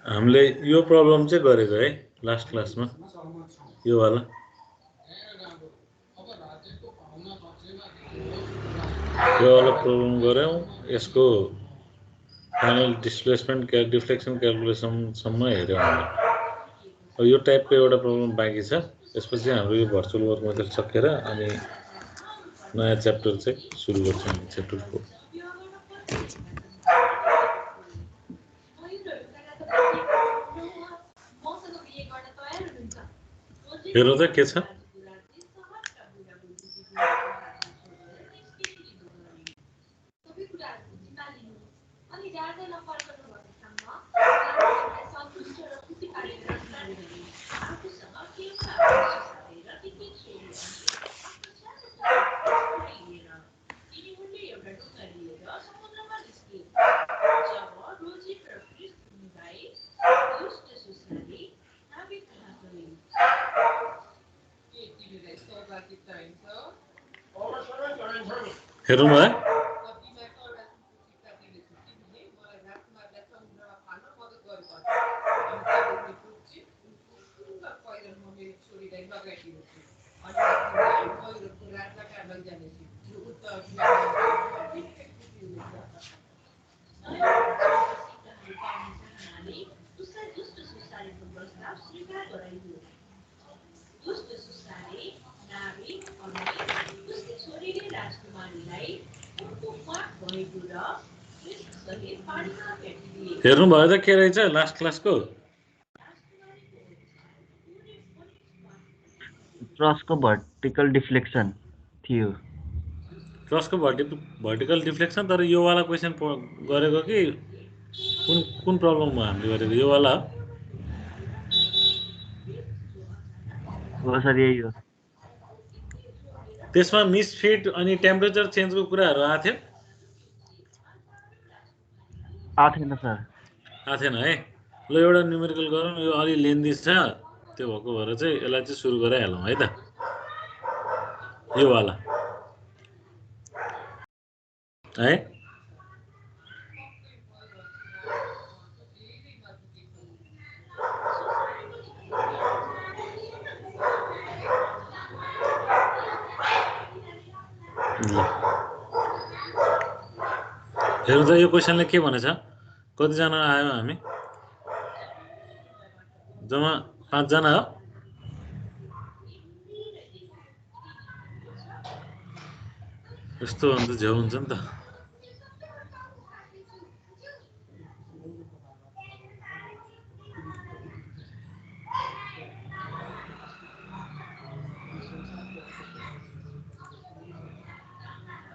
हामीले यो प्रब्लम चाहिँ गरेको है लास्ट क्लासमा यो वाला प्रब्लम गऱ्यौँ यसको फाइनल डिस्प्लेसमेन्ट डिफ्लेक्सन क्याल्कुलेसनसम्म हेऱ्यौँ हामीले यो टाइपको एउटा प्रब्लम बाँकी छ यसपछि हाम्रो यो भर्चुअल वर्क मेथड सकेर अनि नयाँ च्याप्टर चाहिँ सुरु गर्छौँ च्याप्टर 4 हेरौँ त के छ हेरौँ है हेर्नु भयो त के रहेछ लास्ट क्लासको ट्रसको भर्टिकल डिफ्लेक्सन थियो ट्रसको भर्टिकल डिफ्लेक्सन तर यो वाला क्वेसन गरेको कि कुन प्रब्लममा हामीले गरेको यो वाला हो सर यही हो त्यसमा मिसफिट अनि टेम्परेचर चेन्जको कुराहरू आएको थिएन सर थिएन है ल एउटा न्युमेरिकल गरौँ यो अलि लेन्दी छ त्यो भएको भएर चाहिँ यसलाई चाहिँ सुरु गराइहालौँ है त यो वाला है हेर्नु त यो क्वेसनले के भनेछ कतिजना आयो हामी जम्मा 5 जना हो यस्तो अन्त झ्याउ हुन्छ नि त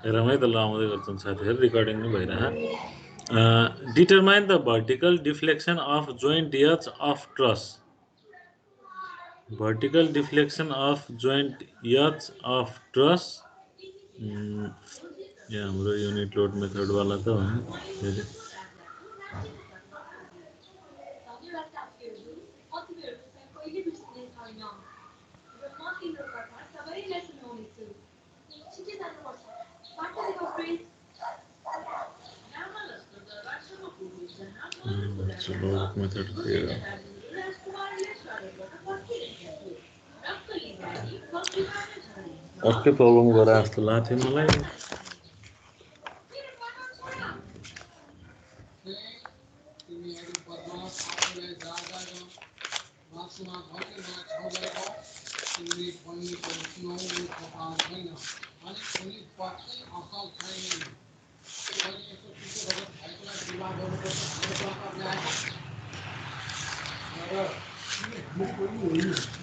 हेरौँ है त ल आउँदै गर्छन् साथीहरू रेकर्डिङ नै भइरह determine the vertical deflection of joint H of truss vertical deflection of joint H of truss यहाँ हाम्रो युनिट लोड मेथडवाला त हो फेरि लोड मेथड अर्कै प्रब्लम गरे जस्तो लाग्थ्यो मलाई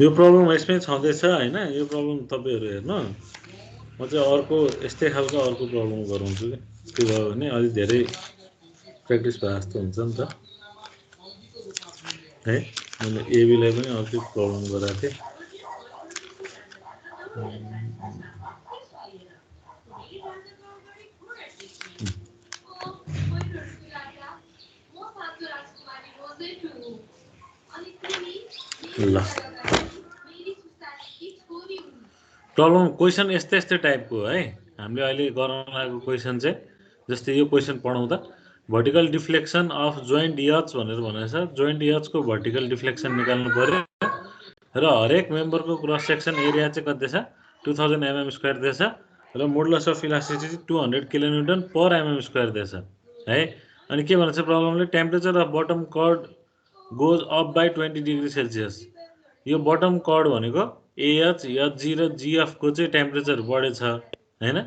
यो प्रब्लम यसमै छँदैछ हैन यो प्रब्लम तपाईहरु हेर्नु म चाहिँ अर्को यस्तै खालको अर्को प्रब्लम गराउँछु के के भयो भने अलि धेरै प्र्याक्टिस भए जस्तो हुन्छ नि त है मैले एबी लाई पनि अर्कै प्रब्लम गराएको थिएँ ल प्रब्लम क्वेसन यस्तै टाइपको है हामीले अहिले गर्न लागेको क्वेसन चाहिँ जस्तै यो क्वेसन पढाउँदा भर्टिकल डिफ्लेक्सन अफ जोइन्ट यच भनेर भनेको छ। जोइन्ट यचको भर्टिकल डिफ्लेक्सन निकाल्नु पर्यो र हरेक मेम्बरको क्रस सेक्सन एरिया चाहिँ कति छ 2000 mm² दिएछ र modulus of elasticity 200 kilonewton per mm² दिएछ है। अनि के भन्छ प्रब्लमले temperature of bottom chord goes up by 20 degree Celsius. यो बटम कर्ड भनेको एएच एचजी र जिएफ को चाहिँ टेम्परेचर बढेछ हैन।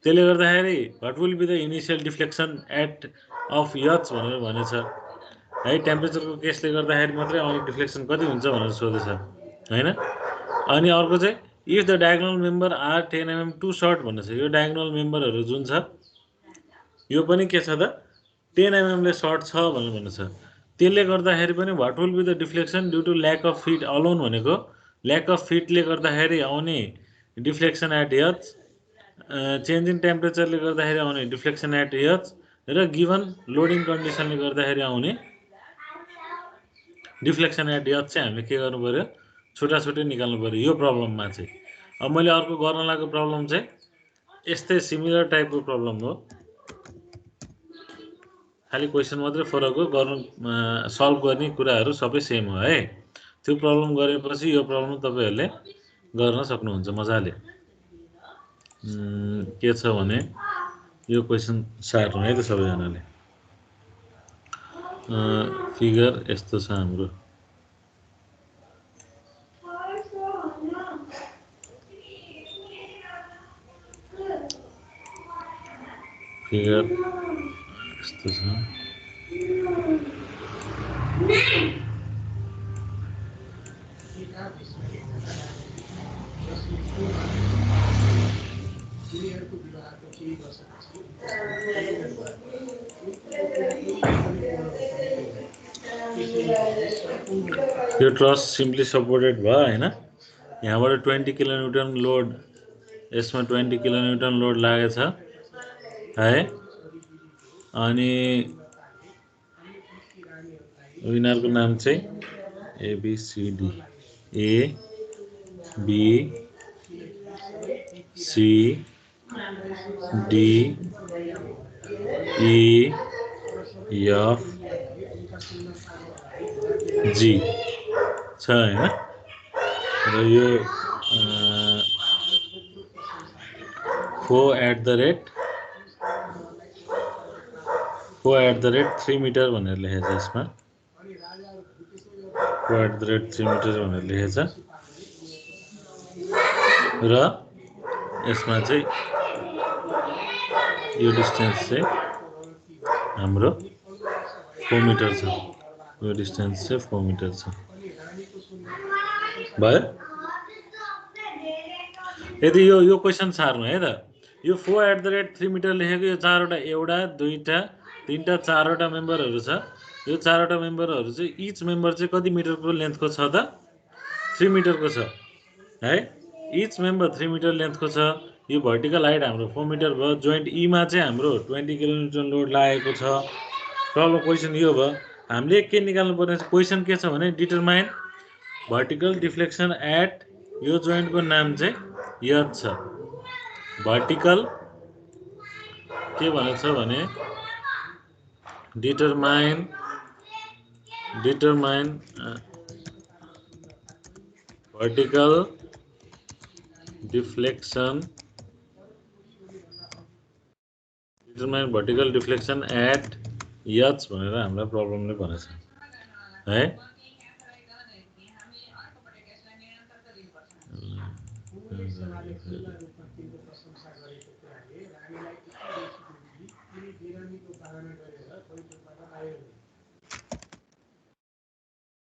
त्यसले गर्दाखेरि what will be the initial deflection at of H भनेर भनेछ है। टेम्परेचरको केसले गर्दाखेरि मात्रै आउने डिफ्लेक्सन कति हुन्छ भनेर सोधेछ हैन। अनि अर्को चाहिँ if the diagonal member are 10 mm too short भनेछ। यो डायगोनल मेम्बरहरू जुन छ यो पनि के छ त 10 mm ले सर्ट छ भनेर भनेछ। त्यसले गर्दाखेरि पनि what will be the deflection due to lack of fit alone भनेको ल्याक अफ फिटले गर्दाखेरि आउने deflection at H, change in टेम्परेचरले गर्दाखेरि आउने डिफ्लेक्सन एट एच र गिभन लोडिङ कन्डिसनले गर्दाखेरि आउने डिफ्लेक्सन एट एच चाहिँ हामीले के गर्नु पर्यो छोटा छोटै निकाल्नु पर्यो यो प्रब्लममा चाहिँ। अब मैले अर्को गर्न लागेको प्रब्लम चाहिँ यस्तै सिमिलर टाइपको प्रब्लम हो, खाली क्वेसन मात्रै फरक हो, गर्नु सल्भ गर्ने कुराहरू सबै सेम हो है। त्यो प्रब्लम गरेपछि यो प्रब्लम तपाईहरुले गर्न सक्नुहुन्छ मजाले। के छ भने यो क्वेसन सार्नु है त सबैजनाले। फिगर यस्तो छ हाम्रो। फिगर यस्तो छ। यो ट्रस सिम्पली सपोर्टेड भयो हैन। यहाँबाट 20 किलोन्युटन लोड, यसमा 20 किलोन्युटन लोड लागेछ है। अनि विनरको नाम चाहिँ ABCD, A B C D E F G छ हैन। र यो 4@3 मिटर भनेर लेखेछ यसमा। 4@3 मिटर भनेर लेखेछ र यसमा चाहिँ यो डिस्टेन्स चाहिँ हाम्रो 4 मिटर छ। यो डिस्टेन्स चाहिँ 4 मिटर छ भयो। यदि यो क्वेसन सार्नु है त, यो 4@3 मिटर लेखेको यो चारवटा, एउटा दुईटा तीनटा चारवटा मेम्बरहरू छ। यो चारवटा मेम्बरहरू चाहिँ इच मेम्बर चाहिँ कति मिटरको लेन्थको छ त 3 मिटरको छ है। इच मेम्बर 3 मिटर लेन्थको छ। यो भर्टिकल हाइट हाम्रो 4 मिटर भयो। जोइन्ट ई मा चाहिँ हाम्रो 20 किलोन्युटन लोड लागेको छ। प्रब्लम क्वेसन यो भयो। हामीले के निकाल्नु पर्ने क्वेसन के छ भने डिटरमाइन भर्टिकल डिफ्लेक्सन एट, यो जोइन्टको नाम चाहिँ एच छ। भर्टिकल के भनेको छ भने determine vertical deflection at H भनेर हाम्रो प्रब्लमले भनेछ है।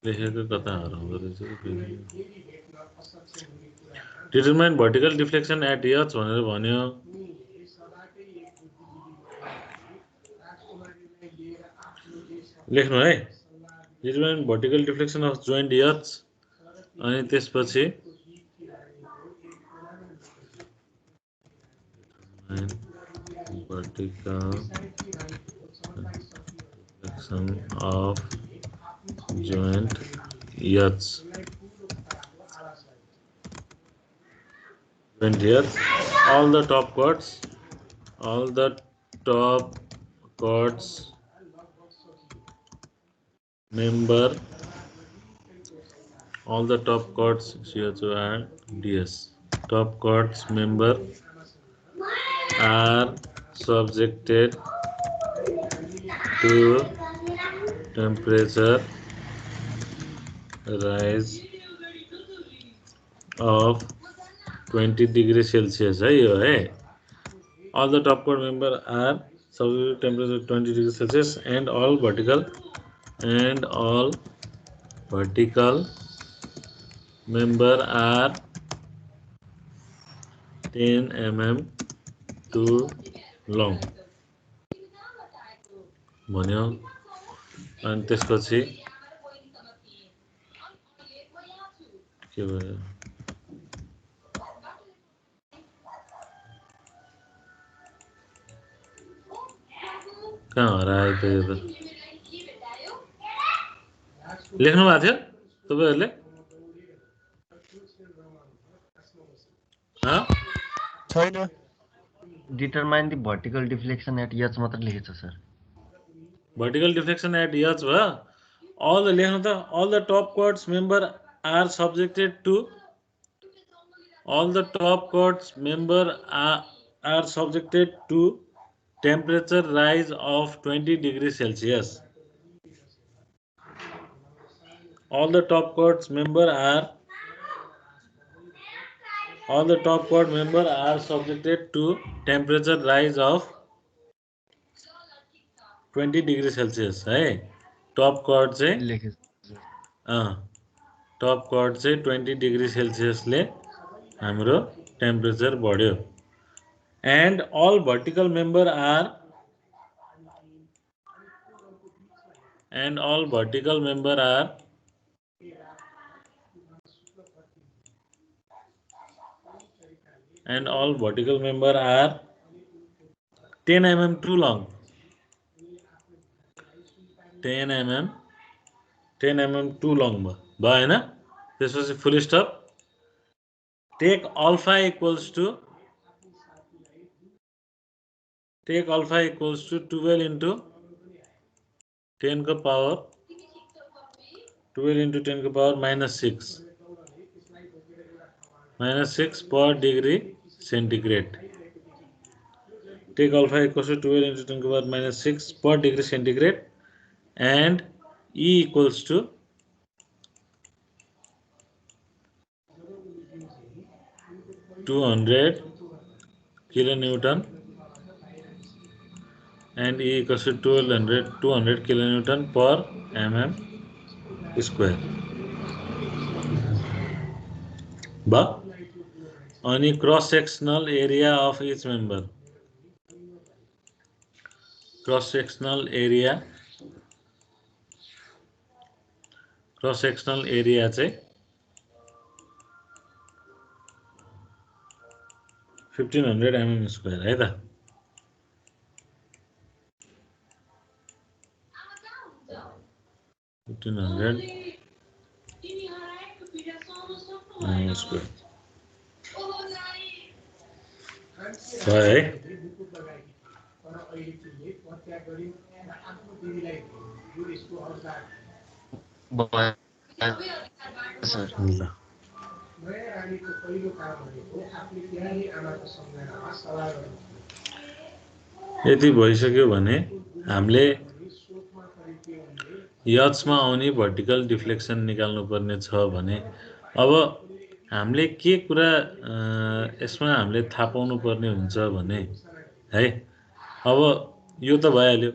लेखेको कता हराउँदो रहेछ। Determine vertical deflection at H भनेर भन्यो। लेख्नु है determine vertical deflection of joint H. अनि त्यसपछि vertical deflection of joint H. Joint H, all the top chords top chords member, all the top chords CHO and DS. Top chords member are subjected to temperature rise of 20 degrees Celsius है यो है. All the top chord member are subject to temperature 20 degrees Celsius and all vertical member are 10 mm too long भन्यो. अनि त्यसपछि के भयो कहाँ हरायो त यो त लेख्नु भएको थियो तपाईहरुले छैन. Determine the vertical deflection at H मात्र लेखेछ sir. vertical deflection at H va all the लेख्नु त all the top chords member are subjected to temperature rise of 20 degrees Celsius. All the top chords member are subjected to temperature rise of 20 degrees Celsius है. Top cord चाहिँ लेखेछ. Top cord चाहिँ 20 degree सेल्सियसले हाम्रो temperature बढ्यो. And all vertical member are and all vertical member are and all vertical member are 10 mm too long. 10 mm too long भयो हैन. त्यसपछि full stop. Take alpha equals to 12 into 10 को power 12 into 10 को power -6 per degree centigrade. Take alpha equals to 12 into 10 को power -6 per degree centigrade and E equals to 200 kilonewton and E equals to 200 kilonewton per mm square. Any cross sectional area of each member. Cross sectional area चाहिँ 1500 mm square है त. square है. Sir यति भइसक्यो भने हामीले यचमा आउने vertical deflection निकाल्नु पर्ने छ भने अब हामीले के कुरा यसमा हामीले थाहा पाउनु पर्ने हुन्छ भने है. अब यो त भइहाल्यो.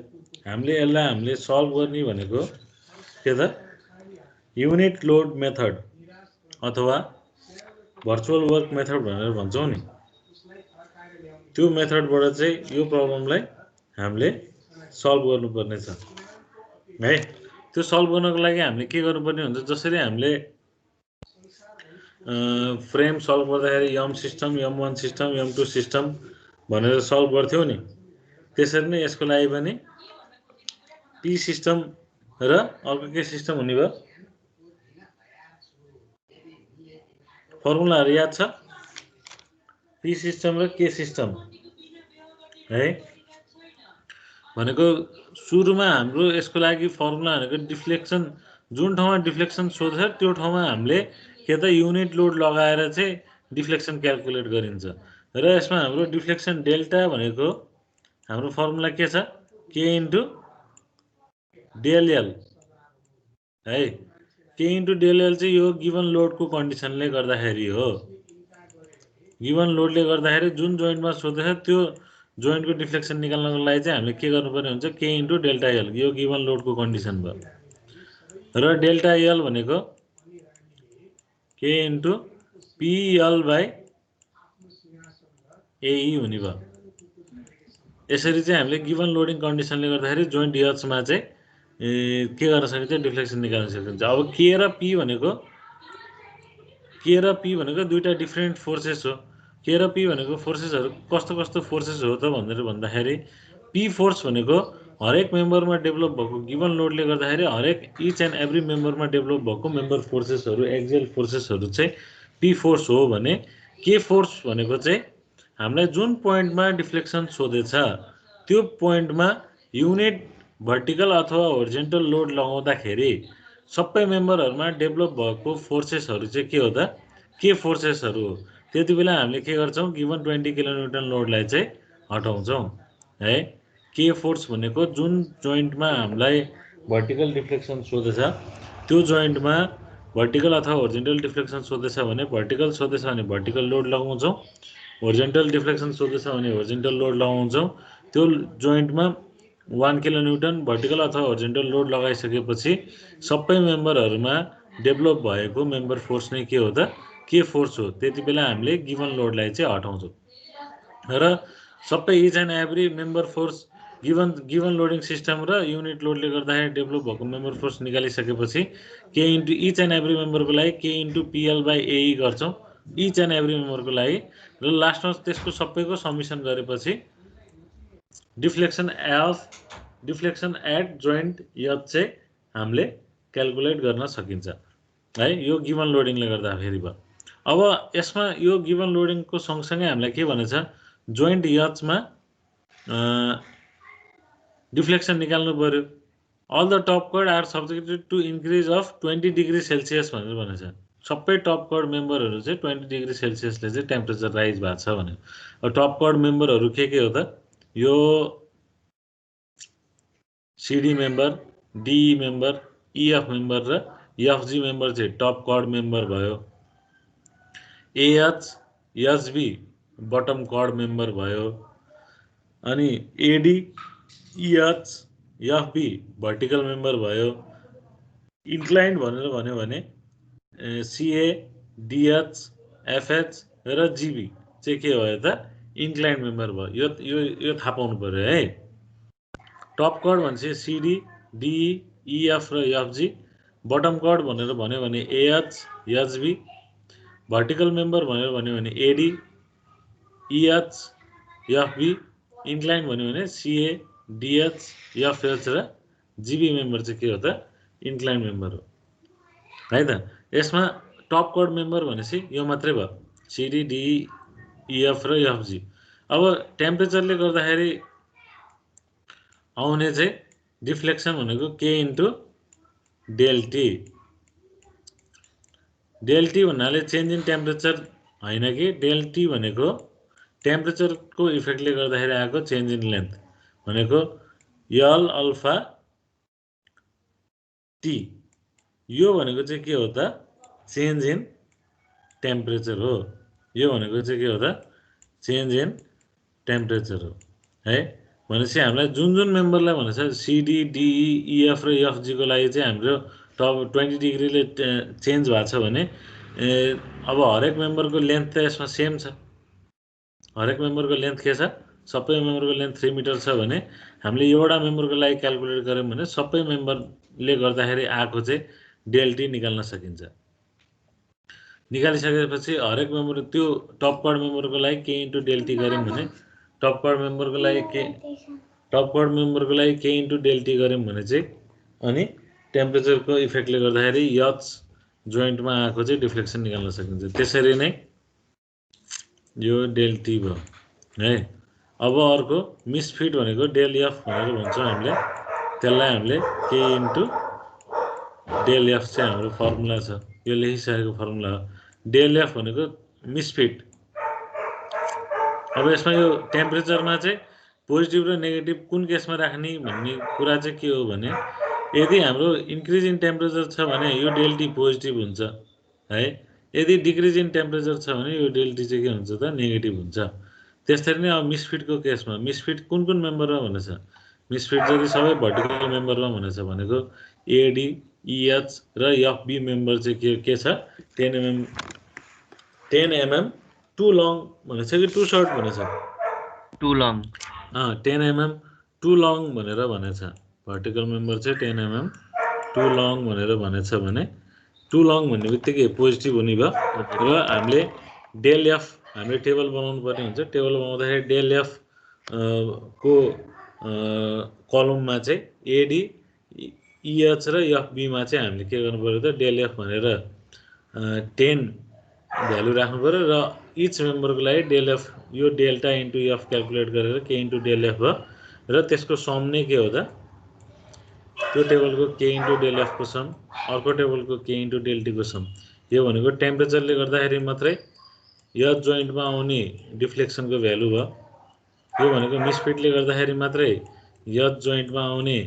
हामीले सल्भ गर्ने भनेको के त युनिट लोड मेथड अथवा भर्चुअल वर्क मेथड भनेर भन्छौं नि. त्यो मेथडबाट चाहिँ यो प्रब्लमलाई हामीले सल्भ गर्नुपर्ने छ है. त्यो सल्भ गर्नको लागि हामीले के गर्नुपर्ने हुन्छ, जसरी हामीले फ्रेम सल्भ गर्दाखेरि यम सिस्टम, यम1 सिस्टम, यम2 सिस्टम भनेर सल्भ गर्थ्यौ नि, त्यसरी नै यसको लागि पनि पी सिस्टम र अर्को के सिस्टम हुने भयो. फर्मुलाहरु याद छ. पी सिस्टम र के सिस्टम है. भनेको सुरुमा हाम्रो यसको लागि फर्मुला भनेको डिफ्लेक्सन, जुन ठाउँमा डिफ्लेक्सन सोध्छ त्यो ठाउँमा हामीले के त युनिट लोड लगाएर चाहिँ डिफ्लेक्सन क्याल्कुलेट गरिन्छ। र यसमा हाम्रो डिफ्लेक्सन डेल्टा भनेको हाम्रो फर्मुला के छ, के इन्टु डेल एल है। के इन्टु डेल एल चाहिँ यो गिभन लोडको कन्डिसनले गर्दाखेरि हो। गिभन लोडले गर्दाखेरि जुन जोइन्टमा सोधेछ त्यो जोइन्टको डिफ्लेक्सन निकाल्नको लागि चाहिँ हामीले के गर्नुपर्ने हुन्छ, के इन्टु डेल्टा एल, यो गिभन लोडको कन्डिसन भयो। र डेल्टा एल भनेको के इन्टु पिएल बाई एई हुने भयो। यसरी चाहिँ हामीले गिभन लोडिङ कन्डिसनले गर्दाखेरि जोइन्ट एचमा चाहिँ के गर्न सकिन्छ, डिफ्लेक्सन निकाल्न सकिन्छ। अब के र पी भनेको दुईटा डिफ्रेन्ट फोर्सेस हो। के र पी भनेको फोर्सेसहरू कस्तो कस्तो फोर्सेस हो त भनेर भन्दाखेरि पी फोर्स भनेको हरेक मेम्बरमा डेभलप भएको गिभन लोडले गर्दाखेरि हरेक इच एन्ड एभ्री मेम्बरमा डेभलप भएको मेम्बर फोर्सेसहरू, एक्जियल फोर्सेसहरू चाहिँ पी फोर्स हो भने के फोर्स भनेको चाहिँ हामीलाई जुन पोइन्टमा डिफ्लेक्सन सोधेछ त्यो पोइन्टमा युनिट भर्टिकल अथवा होरिजेन्टल लोड लगाउँदाखेरि सबै मेम्बरहरूमा डेभलप भएको फोर्सेसहरू चाहिँ के हो त, के फोर्सेसहरू हो। त्यति बेला हामीले के गर्छौँ, गिभन 20 किलोन्युटन लोडलाई चाहिँ हटाउँछौँ है। के फोर्स भनेको जुन जोइन्टमा हामीलाई भर्टिकल डिफ्लेक्सन सोधेछ त्यो जोइन्टमा भर्टिकल अथवा होरिजेन्टल डिफ्लेक्सन सोधेछ भने भर्टिकल सोधेछ भने भर्टिकल लोड लगाउँछौँ, होरिजेन्टल डिफ्लेक्सन सोधेछ भने होरिजेन्टल लोड लगाउँछौँ। त्यो जोइन्टमा 1 किलोन्युटन भर्टिकल अथवा होरिजेन्टल लोड लगाइसकेपछि सबै मेम्बरहरूमा डेभलप भएको मेम्बर फोर्स नै के हो त, के फोर्स हो। त्यति बेला हामीले गिभन लोडलाई चाहिँ हटाउँछौँ र सबै each and every member force given loading system र युनिट लोडले गर्दाखेरि डेभलप भएको मेम्बर फोर्स निकालिसकेपछि के इन्टु इच एन्ड एभ्री मेम्बरको लागि के इन्टु पिएल बाई एई गर्छौँ इच एन्ड एभ्री मेम्बरको लागि। र लास्टमा त्यसको सबैको समिसन गरेपछि डिफ्लेक्सन एट जोइन्ट एच चाहिँ हामीले क्याल्कुलेट गर्न सकिन्छ है, यो गिभन लोडिङले गर्दाखेरि भयो। अब यसमा यो गिभन लोडिङको सँगसँगै हामीलाई के भनेछ, जोइन्ट एचमा डिफ्लेक्सन निकाल्नु पर्यो। All the top chord are subjected to increase of 20 degree Celsius भनेर भनेछ। सबै टप कर्ड मेम्बरहरू चाहिँ 20 डिग्री सेल्सियसले चाहिँ टेम्परेचर राइज भएको छ भने। अब टप कर्ड मेम्बरहरू के हो त, यो CD member, DE member, EF member र एफजी मेम्बर चाहिँ टप कर्ड मेम्बर भयो। AH HB bottom chord member भयो। अनि AD EH FB vertical member भयो। इन्क्लाइन्ड भनेर भन्यो भने सिए डिएच एफएच र जिबी चाहिँ के भयो त, इन्क्लाइन्ड मेम्बर भयो। यो थाहा पाउनु पर्यो है। टप कर्ड भनेपछि सिडी डिई इएफ र एफजी, बटम कर्ड भनेर भन्यो भने एएच एचबी, भर्टिकल मेम्बर भनेर भन्यो भने एडी इएच एफबी, इन्क्लाइन भन्यो भने सिए डिएच एफएच र जिबी मेम्बर चाहिँ के हो त, इन्क्लाइन मेम्बर हो है त। यसमा टप कर्ड मेम्बर भनेपछि यो मात्रै भयो, सिडी डिई इएफ र एफजी। अब टेम्परेचरले गर्दाखेरि आउने चाहिँ डिफ्लेक्सन भनेको के इन्टु डेल्टी। डेल्टी भन्नाले चेन्ज इन टेम्परेचर होइन कि, डेल्टी भनेको टेम्परेचरको इफेक्टले गर्दाखेरि आएको चेन्ज इन लेन्थ भनेको यल अल्फा टी। यो भनेको चाहिँ के हो त, चेन्ज इन टेम्परेचर हो। यो भनेको चाहिँ के हो त, चेन्ज इन टेम्परेचर हो है। भनेपछि हामीलाई जुन जुन मेम्बरलाई भनेछ सिडी डिई इएफ र एफजीको लागि चाहिँ हाम्रो टप 20 डिग्रीले चेन्ज भएको छ भने अब हरेक मेम्बरको लेन्थ त यसमा सेम छ। हरेक मेम्बरको लेन्थ के छ, सबै मेम्बरको लेन्थ 3 मिटर छ भने हामीले एउटा मेम्बरको लागि क्याल्कुलेट गऱ्यौँ भने सबै मेम्बरले गर्दाखेरि आएको चाहिँ डेल्टी निकाल्न सकिन्छ। निकालिसकेपछि हरेक मेम्बर त्यो टप कर्ड मेम्बरको लागि के इन्टु डेल्टी गऱ्यौँ भने टप कर्ड मेम्बरको लागि के इन्टु डेल्टी गऱ्यौँ भने चाहिँ अनि टेम्परेचरको इफेक्टले गर्दाखेरि एच जोइन्टमा आएको चाहिँ डिफ्लेक्सन निकाल्न सकिन्छ। त्यसरी नै यो डेल्टी भयो है। अब अर्को मिसफिट भनेको डेल एफ भनेर भन्छौँ हामीले, त्यसलाई हामीले के इन्टु डेल एफ चाहिँ हाम्रो फर्मुला छ, यो लेखिसकेको फर्मुला हो। डेल एफ भनेको मिसफिट। अब यसमा यो टेम्परेचरमा चाहिँ पोजिटिभ र नेगेटिभ कुन केसमा राख्ने भन्ने कुरा चाहिँ के हो भने, यदि हाम्रो इन्क्रिज इन टेम्परेचर छ भने यो डेल्टी पोजिटिभ हुन्छ है, यदि डिक्रिज इन टेम्परेचर छ भने यो डेल्टी चाहिँ के हुन्छ त नेगेटिभ हुन्छ। त्यसरी नै अब मिसफिटको केसमा मिसफिट कुन कुन मेम्बरमा भनेछ, मिसफिट जति सबै भर्टिकल मेम्बरमा भनेछ भनेको एडी इएच र एफबी मेम्बर चाहिँ के छ 10 mm टु लङ भनेछ कि टु सर्ट भनेछ, too long 10 mm too long भनेर भनेछ। भर्टिकल मेम्बर चाहिँ 10 mm टु लङ भनेर भनेछ भने टु लङ भन्ने बित्तिकै पोजिटिभ हुने भयो। र हामीले डेल एफ हामीले टेबल बनाउनु पर्ने हुन्छ। टेबल बनाउँदाखेरि डेल एफ को कलममा चाहिँ एडी इएच र एफबीमा चाहिँ हामीले के गर्नु पर्यो त डेल एफ भनेर 10 भ्यालु राख्नु पर्यो र इच मेम्बरको लागि डेल एफ यो डेल्टा इन्टु एफ क्यालकुलेट गरेर के इन्टु डेल एफ भयो र त्यसको सम नै के हो त त्यो टेबलको के इन्टु डेल एफको सम, अर्को टेबलको के इन्टु डेल्टीको सम। यो भनेको टेम्परेचरले गर्दाखेरि मात्रै यो जोइन्टमा आउने डिफ्लेक्सनको भ्यालु भयो। यो भनेको मिसफिटले गर्दाखेरि मात्रै यो जोइन्टमा आउने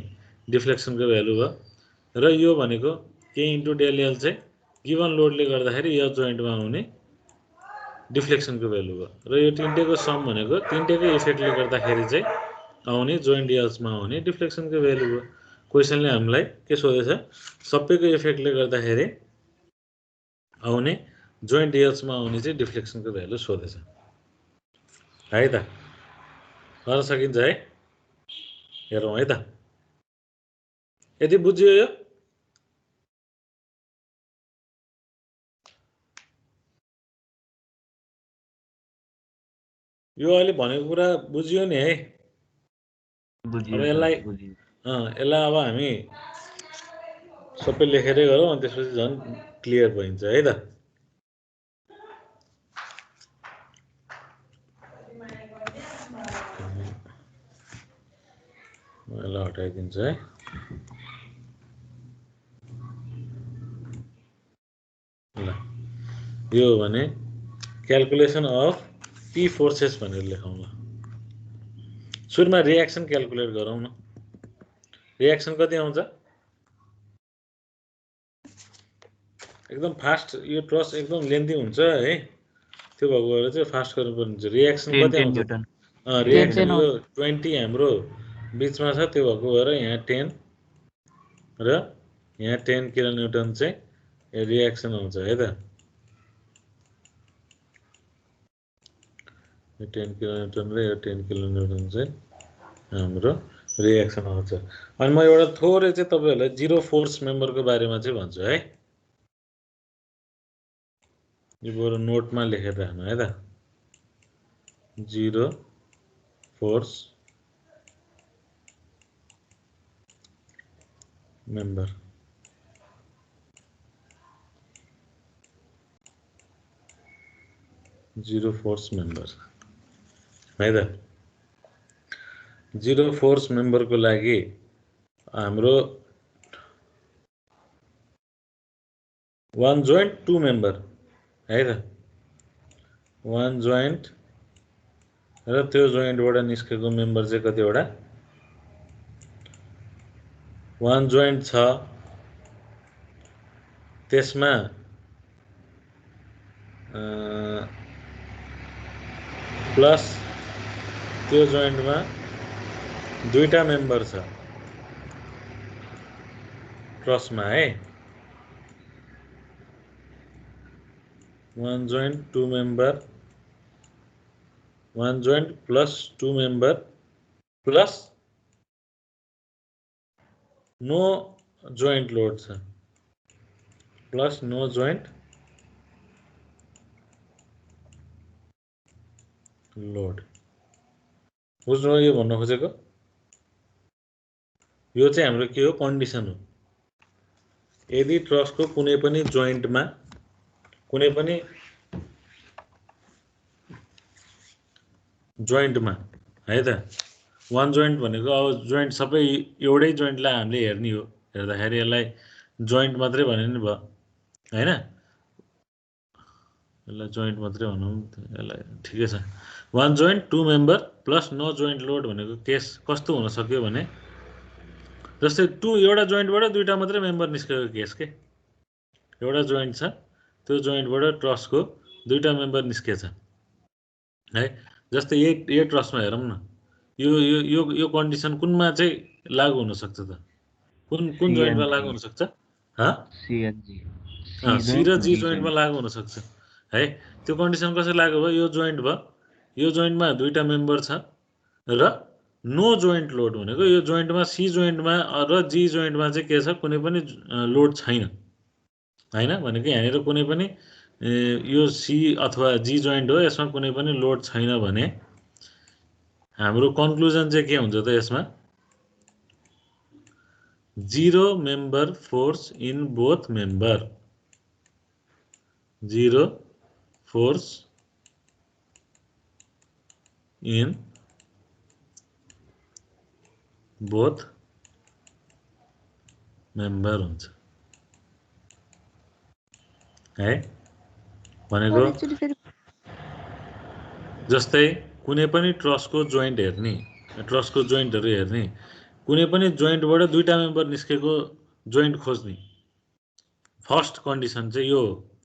डिफ्लेक्सनको भ्यालु भयो। र यो भनेको के इन्टु डेल एल चाहिँ गिभन लोडले गर्दाखेरि यो जोइन्टमा आउने डिफ्लेक्सनको भ्यालु भयो। र यो तिनटैको सम भनेको तिनटैको इफेक्टले गर्दाखेरि चाहिँ आउने जोइन्ट एल्समा आउने डिफ्लेक्सनको भ्यालु भयो। क्वेसनले हामीलाई के सोधेछ, सबैको इफेक्टले गर्दाखेरि आउने जोइन्ट एल्समा आउने चाहिँ डिफ्लेक्सनको भ्यालु सोधेछ है त। गर्न सकिन्छ है, हेरौँ है त। यदि बुझ्यो यो अहिले भनेको कुरा बुझियो नि है। अब यसलाई अब हामी सबै लेखेरै गरौँ, अनि त्यसपछि झन् क्लियर भइन्छ है त। म यसलाई हटाइदिन्छु है। ल यो भने क्यालकुलेसन अफ पी फोर्सेस भनेर लेखौँ। ल सुरुमा रियाक्सन क्यालकुलेट गरौँ न। रियाक्सन कति आउँछ, एकदम फास्ट। यो ट्रस एकदम लेन्थी हुन्छ है, त्यो भएको भएर चाहिँ फास्ट गर्नुपर्ने हुन्छ। रियाक्सन कति आउँछ, रियाक्सन यो 20 हाम्रो बिचमा छ, त्यो भएको भएर यहाँ 10 र यहाँ 10 किलोन्युटन चाहिँ रियाक्सन आउँछ है त। 10 किलोन्युटन र यो 10 किलोन्युटन चाहिँ हाम्रो रियाक्सन आउँछ। अनि म एउटा थोरै चाहिँ तपाईँहरूलाई जिरो फोर्स मेम्बरको बारेमा चाहिँ भन्छु है। यो बरु नोटमा लेखेर राख्नु है त। Zero force member, zero force member है त। जिरो फोर्स मेम्बरको लागि हाम्रो वान जोइन्ट टु मेम्बर है त। वान जोइन्ट र त्यो जोइन्टबाट निस्केको मेम्बर चाहिँ कतिवटा, वान जोइन्ट छ, त्यसमा प्लस त्यो जोइन्टमा दुईटा मेम्बर छ ट्रसमा है। One joint two member, one joint plus two member plus no joint load छ, प्लस नो जोइन्ट लोड। बुझ्नु यो भन्न खोजेको, यो चाहिँ हाम्रो के हो, कन्डिसन हो। यदि ट्रसको कुनै पनि जोइन्टमा कुनै पनि जोइन्टमा है त वान जोइन्ट भनेको अब जोइन्ट सबै एउटै जोइन्टलाई हामीले हेर्ने हो हेर्दाखेरि यसलाई जोइन्ट मात्रै भने नि भयो हैन यसलाई जोइन्ट मात्रै भनौँ यसलाई ठिकै छ one joint two member plus no joint load भनेको केस कस्तो हुन सक्यो भने जस्तै एउटा जोइन्टबाट दुईटा मात्रै मेम्बर निस्केको केस के एउटा जोइन्ट छ त्यो जोइन्टबाट ट्रसको दुईटा मेम्बर निस्केछ है जस्तै यही ट्रसमा हेरौँ न यो यो यो यो कन्डिसन कुनमा चाहिँ लागु हुन सक्छ त कुन जोइन्टमा लागु हुन सक्छ सिएनजी सी र जी जोइन्टमा लागु हुन सक्छ है त्यो कन्डिसन कसरी लागु भयो यो जोइन्ट भयो यो जोइन्टमा दुईटा मेम्बर छ र नो जोइन्ट लोड भनेको यो जोइन्टमा सी जोइन्टमा र जी जोइन्टमा चाहिँ के छ कुनै पनि लोड छैन हैन भनेको यहाँनिर कुनै पनि यो सी अथवा जी जोइन्ट हो यसमा कुनै पनि लोड छैन भने हाम्रो कन्क्लुजन चाहिँ के हुन्छ त यसमा zero member force in both member zero force in both member हुन्छ है भनेको जस्तै कुनै पनि ट्रसको जोइन्ट हेर्ने ट्रसको जोइन्टहरू हेर्ने कुनै पनि जोइन्टबाट दुईटा मेम्बर निस्केको जोइन्ट खोज्ने फर्स्ट कन्डिसन चाहिँ यो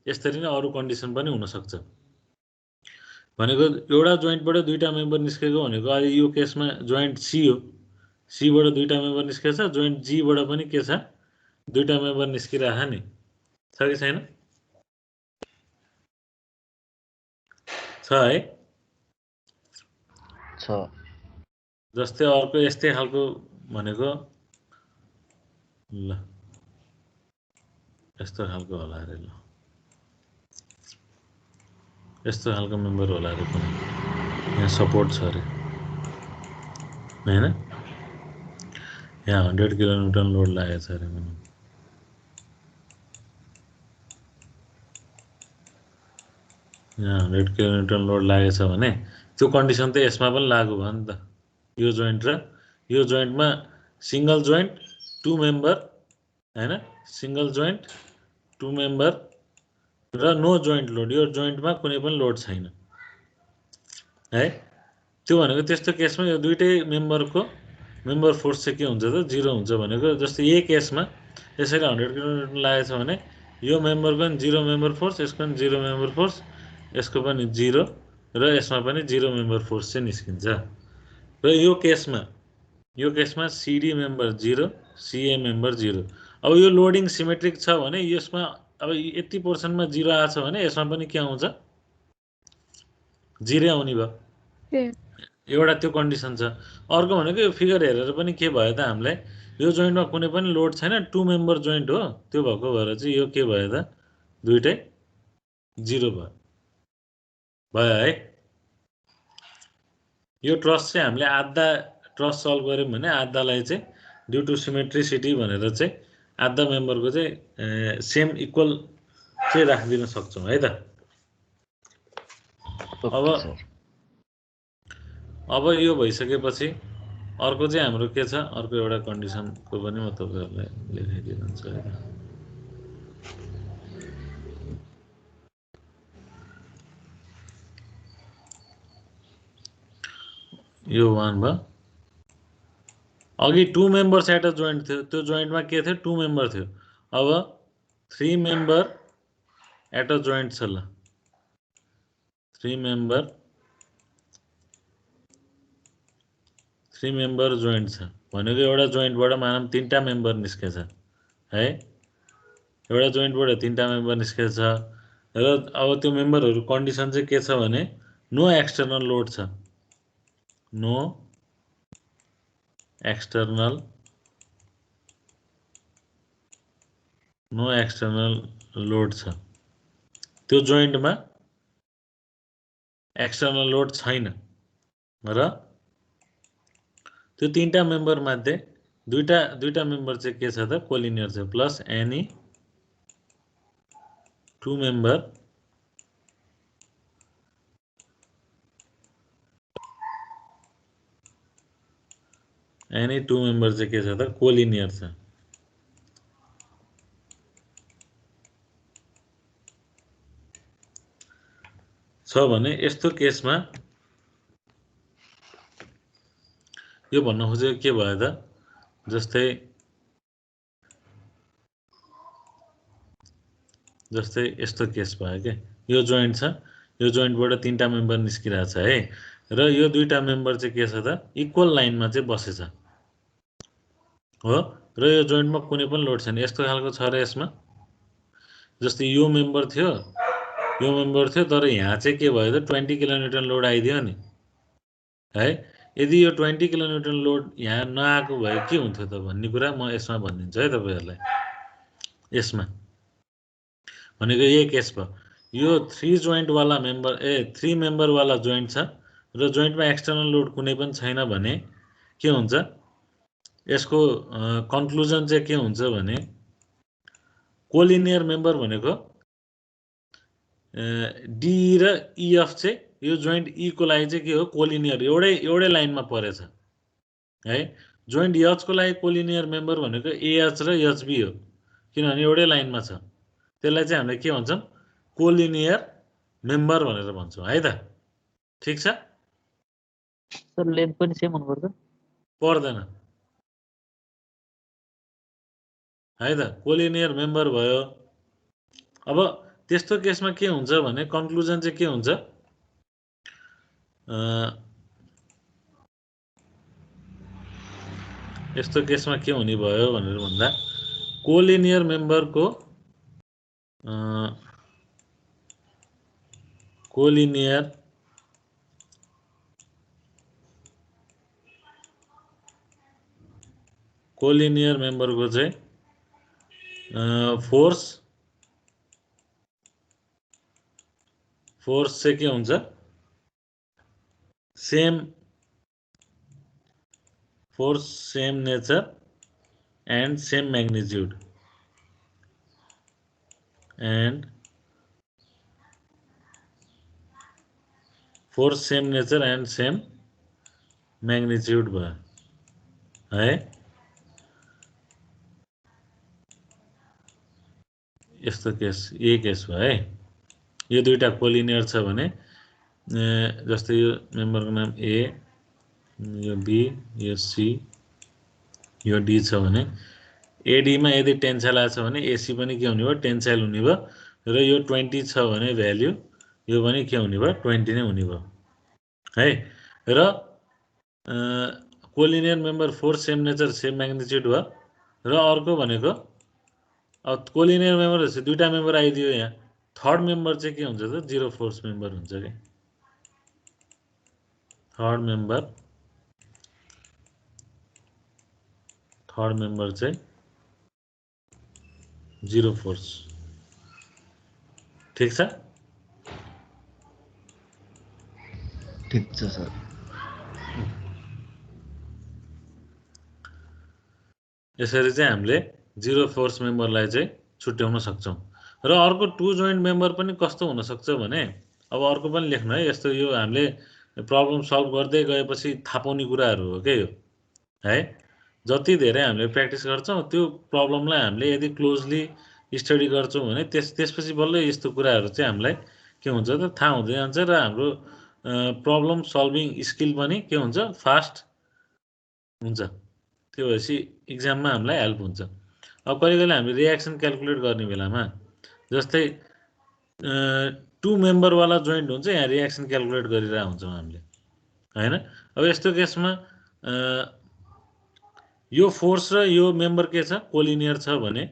यसरी नै अरू कन्डिसन पनि हुनसक्छ भनेको एउटा जोइन्टबाट दुईटा मेम्बर निस्केको भनेको अहिले यो केसमा जोइन्ट सी हो सीबाट दुईटा मेम्बर निस्केछ जोइन्ट जीबाट पनि के छ दुईटा मेम्बर निस्किरहेछ नि छ कि छैन छ है छ जस्तै अर्को यस्तै खालको भनेको ल यस्तो खालको होला अरे ल यस्तो खालको मेम्बर होला अरे कुनै यहाँ सपोर्ट छ अरे हैन यहाँ 100 किलोन्युटन लोड लागेको छ अरे भनौँ यहाँ 100 किलोन्युटन लोड लागेछ भने त्यो कन्डिसन त यसमा पनि लागु भयो नि त यो जोइन्ट र यो जोइन्टमा सिंगल जोइन्ट टु मेम्बर हैन सिंगल जोइन्ट टु मेम्बर र नो जोइन्ट लोड यो जोइन्टमा कुनै पनि लोड छैन है त्यो भनेको त्यस्तो केसमा यो दुईटै मेम्बरको मेम्बर फोर्स चाहिँ के हुन्छ त जिरो हुन्छ भनेको जस्तै यही केसमा यसरी 100 किलोन्युटन लागेछ भने यो मेम्बरको पनि जिरो मेम्बर फोर्स यसको पनि जिरो मेम्बर फोर्स यसको पनि जिरो र यसमा पनि जिरो मेम्बर फोर्स चाहिँ निस्किन्छ र यो केसमा सिडी मेम्बर जिरो सिए मेम्बर जिरो अब यो लोडिङ सिमेट्रिक छ भने यसमा अब यति पोर्सनमा जिरो आछ भने यसमा पनि के आउँछ जिरो आउने भयो एउटा त्यो कन्डिसन छ अर्को भनेको यो फिगर हेरेर पनि के भयो त हामीलाई यो जोइन्टमा कुनै पनि लोड छैन टु मेम्बर जोइन्ट हो त्यो भएको भएर चाहिँ यो के भयो त दुईटै जिरो भयो है यो ट्रस चाहिँ हामीले आधा ट्रस सल्भ गर्यौँ भने आधालाई चाहिँ ड्यु टु सिमेट्रिसिटी भनेर चाहिँ आधा मेम्बरको चाहिँ सेम इक्वल चाहिँ राखिदिन सक्छौँ है त अब यो भइसकेपछि अर्को चाहिँ हाम्रो के छ अर्को एउटा कन्डिसनको पनि म तपाईँहरूलाई लेखाइदिन्छु है त यो वान भयो अघि two members at a joint थियो त्यो जोइन्टमा के थियो टु मेम्बर थियो अब 3 मेम्बर एट अ जोइन्ट छ ल 3 मेम्बर जोइन्ट छ भनेको एउटा जोइन्टबाट मानौँ 3टा मेम्बर निस्केछ है एउटा जोइन्टबाट 3टा मेम्बर निस्केछ र अब त्यो मेम्बरहरू कन्डिसन चाहिँ के छ भने नो एक्सटर्नल लोड छ नो एक्सटर्नल लोड छ त्यो जोइन्टमा एक्सटर्नल लोड छैन र त्यो 3टा मेम्बर मध्ये दुईटा मेम्बर चाहिँ के छ त कोलिनियर छ plus any two member any two member चाहिँ के छ त कोलिनियर छ भने यस्तो केसमा यो भन्न खोजेको के भयो त जस्तै यस्तो केस भयो के यो जोइन्ट छ यो जोइन्टबाट तीनटा मेम्बर निस्किरहेछ है र यो दुईटा मेम्बर चाहिँ के छ त इक्वल लाइनमा चाहिँ बसेछ हो र यो जोइन्टमा कुनै पनि लोड छैन यस्तो खालको छ र यसमा जस्तै यो मेम्बर थियो तर यहाँ चाहिँ के भयो त 20 किलोन्युटन लोड आइदियो नि है यदि यो 20 किलोन्युटन लोड यहाँ नआएको भए के हुन्थ्यो त भन्ने कुरा म यसमा भनिदिन्छु है तपाईँहरूलाई यसमा भनेको यही केस भयो यो 3 मेम्बरवाला जोइन्ट छ र जोइन्टमा एक्सटर्नल लोड कुनै पनि छैन भने के हुन्छ यसको कन्क्लुजन चाहिँ के हुन्छ भने कोलिनियर मेम्बर भनेको डी र इएफ चाहिँ यो जोइन्ट ईको लागि चाहिँ के हो कोलिनियर एउटै लाइनमा परेछ है जोइन्ट एचको लागि कोलिनियर मेम्बर भनेको एएच र एचबी हो किनभने एउटै लाइनमा छ त्यसलाई चाहिँ हामीले के भन्छौँ कोलिनियर मेम्बर भनेर भन्छौँ है त ठिक छ सर लेन्थ पनि सेम हुनुपर्छ पर्दैन है त कोलिनियर मेम्बर भयो अब त्यस्तो केसमा के हुन्छ भने कन्क्लुजन चाहिँ के हुन्छ यस्तो केसमा के हुने भयो भनेर भन्दा कोलिनियर मेम्बरको कोलिनियर मेम्बरको चाहिँ फोर्स चाहिँ के हुन्छ force same nature and same magnitude and force same nature and same magnitude भयो है यस्तो केस यही केस भयो है यो दुईटा कोलिनियर छ भने जस्तै यो मेम्बरको नाम ए यो बी यो सी यो डी छ भने एडीमा यदि टेन्साइल आएको छ भने एसी पनि के हुने भयो टेन्साइल हुने भयो र यो 20 छ भने भ्याल्यु यो पनि के हुने भयो 20 नै हुने भयो है र collinear member force same nature same magnitude भयो र अर्को भनेको अब कोलिनियर मेम्बर चाहिँ दुईटा मेम्बर आइदियो यहाँ थर्ड मेम्बर चाहिँ के हुन्छ त जिरो फोर्स मेम्बर हुन्छ कि थर्ड मेम्बर चाहिँ जिरो फोर्स ठिक छ सर यसरी चाहिँ हामीले जिरो फोर्स मेम्बरलाई चाहिँ छुट्याउन सक्छौँ र अर्को टु जोइन्ट मेम्बर पनि कस्तो हुनसक्छ भने अब अर्को पनि लेख्नु है यस्तो यो हामीले प्रब्लम सल्भ गर्दै गएपछि थाहा पाउने कुराहरू हो क्या यो है जति धेरै हामीले प्र्याक्टिस गर्छौँ त्यो प्रब्लमलाई हामीले यदि क्लोजली स्टडी गर्छौँ भने त्यसपछि बल्ल यस्तो कुराहरू चाहिँ हामीलाई के हुन्छ त थाहा हुँदै जान्छ र हाम्रो प्रब्लम सल्भिङ स्किल पनि के हुन्छ फास्ट हुन्छ त्यो भएपछि इक्जाममा हामीलाई हेल्प हुन्छ अब कहिले कहिले हामीले रियाक्सन क्यालकुलेट गर्ने बेलामा जस्तै टु मेम्बरवाला जोइन्ट हुन्छ यहाँ रियाक्सन क्यालकुलेट गरिरहेको हुन्छौँ हामीले होइन अब यस्तो केसमा यो फोर्स र यो मेम्बर के छ कोलिनियर छ भने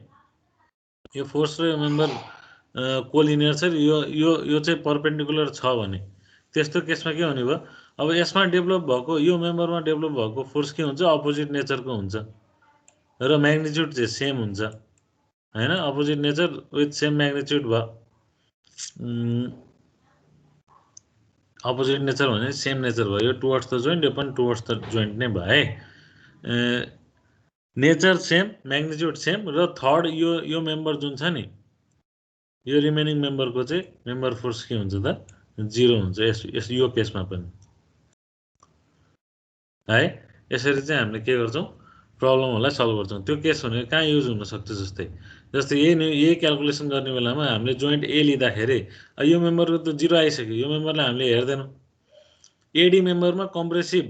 यो फोर्स र यो मेम्बर कोलिनियर छ यो चाहिँ परपेन्डिकुलर छ भने त्यस्तो केसमा के हुने भयो अब यसमा डेभलप भएको यो मेम्बरमा डेभलप भएको फोर्स के हुन्छ अपोजिट नेचरको हुन्छ र म्याग्निट्युड चाहिँ सेम हुन्छ होइन opposite nature with same magnitude भयो अपोजिट नेचर भने सेम नेचर भयो यो टुवर्ड्स द जोइन्ट यो पनि टुवर्ड्स द जोइन्ट नै भयो है नेचर सेम म्याग्निट्युड सेम र थर्ड यो मेम्बर जुन छ नि यो रिमेनिङ मेम्बरको चाहिँ मेम्बर फोर्स के हुन्छ त जिरो हुन्छ यो केसमा पनि है यसरी चाहिँ हामीले के गर्छौँ प्रब्लमहरूलाई सल्भ गर्छौँ त्यो केस भनेको कहाँ युज हुनसक्छ जस्तै यही क्यालकुलेसन गर्ने बेलामा हामीले जोइन्ट ए लिँदाखेरि यो मेम्बरको त 0 आइसक्यो यो मेम्बरलाई हामीले हेर्दैनौँ एडी मेम्बरमा कम्प्रेसिभ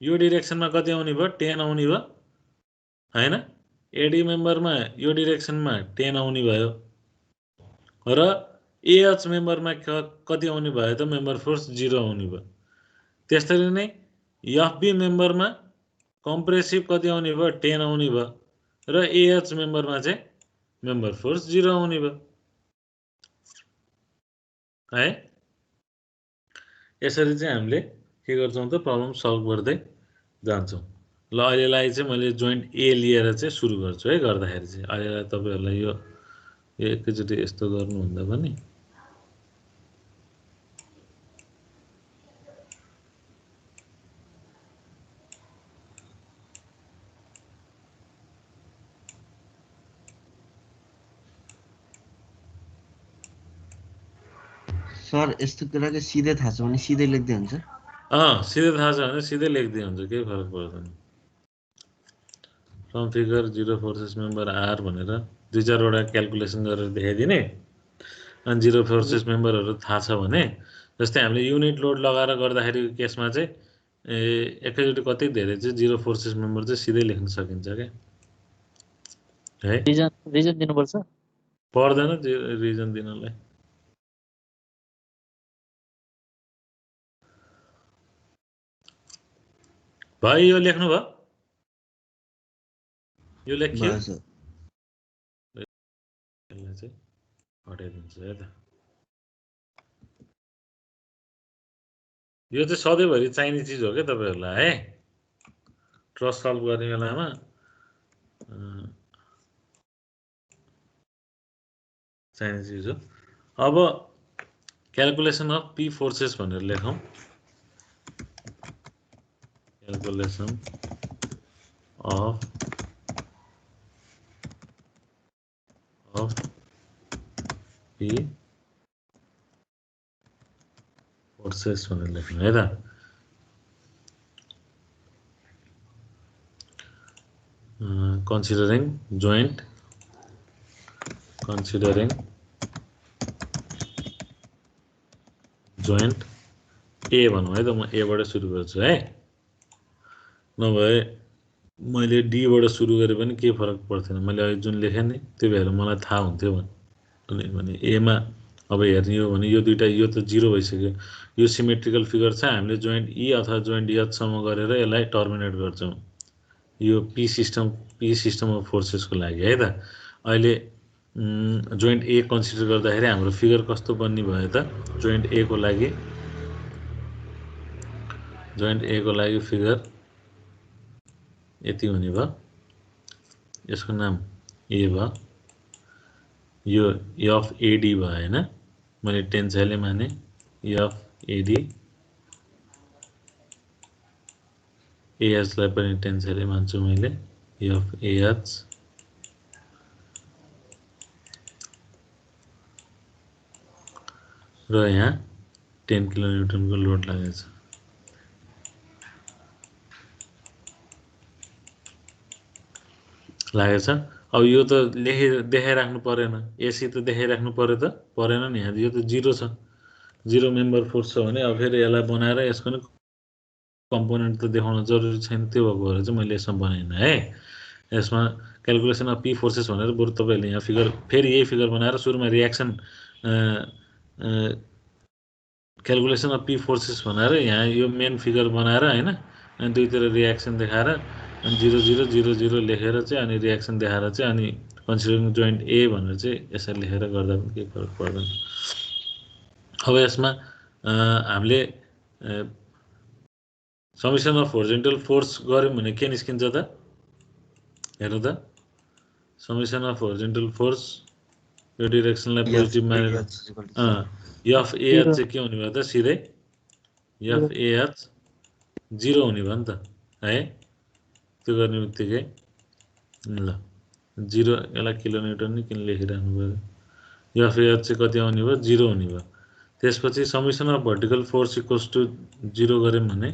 यो डिरेक्सनमा कति आउने भयो 10 आउने भयो हैन एडी मेम्बरमा यो डिरेक्सनमा 10 आउने भयो र एएच मेम्बरमा कति आउने भयो त मेम्बर फोर्स 0 आउने भयो त्यसरी नै एफबी मेम्बरमा कम्प्रेसिभ कति आउने भयो 10 आउने भयो र एएच मेम्बरमा चाहिँ मेम्बर फोर्स 0 आउने भयो है यसरी चाहिँ हामीले के गर्छौँ त प्रब्लम सल्भ गर्दै जान्छौँ ल अहिलेलाई चाहिँ मैले जोइन्ट ए लिएर चाहिँ सुरु गर्छु है गर्दाखेरि चाहिँ अहिलेलाई तपाईहरुलाई यो एकैचोटि यस्तो गर्नुभन्दा पनि सर यस्तो कुरा के सिधै थाहा छ भने सिधै लेख्दै हुन्छ सिधै थाहा छ भने सिधै लेख्दै हुन्छ केही फरक पर्दैन from figure 0 forces member are भनेर दुई चारवटा क्यालकुलेसन गरेर देखाइदिने अनि 0 फोर्सेस मेम्बरहरू थाहा छ भने जस्तै हामीले युनिट लोड लगाएर गर्दाखेरि केसमा चाहिँ एकैचोटि कति धेरै चाहिँ 0 फोर्सेस मेम्बर चाहिँ सिधै लेख्न सकिन्छ क्या है रिजन दिनुपर्छ पर्दैन त्यो रिजन दिनलाई भाइ यो लेख्नु भयो यो लेखियो यसलाई चाहिँ हटाइदिन्छु है त यो चाहिँ सधैँभरि चाहिने चिज हो क्या तपाईहरुलाई है ट्रस सल्भ गर्ने बेलामा चाहिने चिज हो अब क्यालकुलेसन अफ पी फोर्सेस भनेर लेखौँ क्यालकुलेसन अफ पी फोर्सेस भनेर लेख्नु है त considering joint A भनौँ है त म A बाट सुरु गर्छु है नभए मैले D बाट सुरु गरे पनि के फरक पर्दैन मैले अहिले जुन लेखेँ नि त्यो भएर मलाई थाहा हुन्थ्यो भने A मा अब हेर्ने हो भने यो दुईटा यो त 0 भइसक्यो यो सिमेट्रिकल फिगर छ हामीले जोइन्ट E अथवा जोइन्ट H सम्म गरेर यसलाई टर्मिनेट गर्छौं यो पी सिस्टम अफ फोर्सेसको लागि है त अहिले जोइन्ट ए कन्सिडर गर्दाखेरि हाम्रो फिगर कस्तो बन्ने भयो त जोइन्ट ए को लागि फिगर यति हुने भयो यसको नाम ए भयो यो एफ एडी भयो हैन मैले टेन्साइलले माने एफ एडी एएच लाई पनि टेन्साइलले मान्छु मैले एफ एएच र यहाँ 10 किलोन्युटन को लोड लागेछ अब यो त देखाइराख्नु परेन एसी त देखाइराख्नु पर्यो त परेन नि यहाँ यो त 0 छ 0 मेम्बर फोर्स छ भने अब फेरि यसलाई बनाएर यसको नि कम्पोनेन्ट त देखाउन जरुरी छैन त्यो भएको भएर चाहिँ मैले यसमा बनाइन है यसमा क्यालकुलेसन अफ पी फोर्सेस भनेर बरु तपाईहरुले यहाँ फिगर फेरि यही फिगर बनाएर सुरुमा reaction calculation of P forces भनेर यहाँ यो मेन फिगर बनाएर हैन अनि दुईतिर रियाक्सन देखाएर अनि 0 0 0 0 लेखेर चाहिँ अनि रियाक्सन देखाएर चाहिँ अनि कन्सिडरिङ जोइन्ट ए भनेर चाहिँ यसरी लेखेर गर्दा पनि केही फरक पर्दैन अब यसमा हामीले समेसन अफ होरिजोन्टल फोर्स गर्यौं भने के निस्किन्छ त हेर्नु त समेसन अफ होरिजोन्टल फोर्स यो डाइरेक्सनलाई पोजिटिभ मानेर एफ एएच चाहिँ के हुने भयो त सिधै एफ एएच 0 हुने भयो नि त है त्यो गर्ने बित्तिकै ल 0 यसलाई किलोन्युटन नि किन लेखिराख्नु पर्यो एफ एएच चाहिँ कति आउने भयो 0 हुने भयो त्यसपछि summation of vertical force equals to 0 गर्यौं भने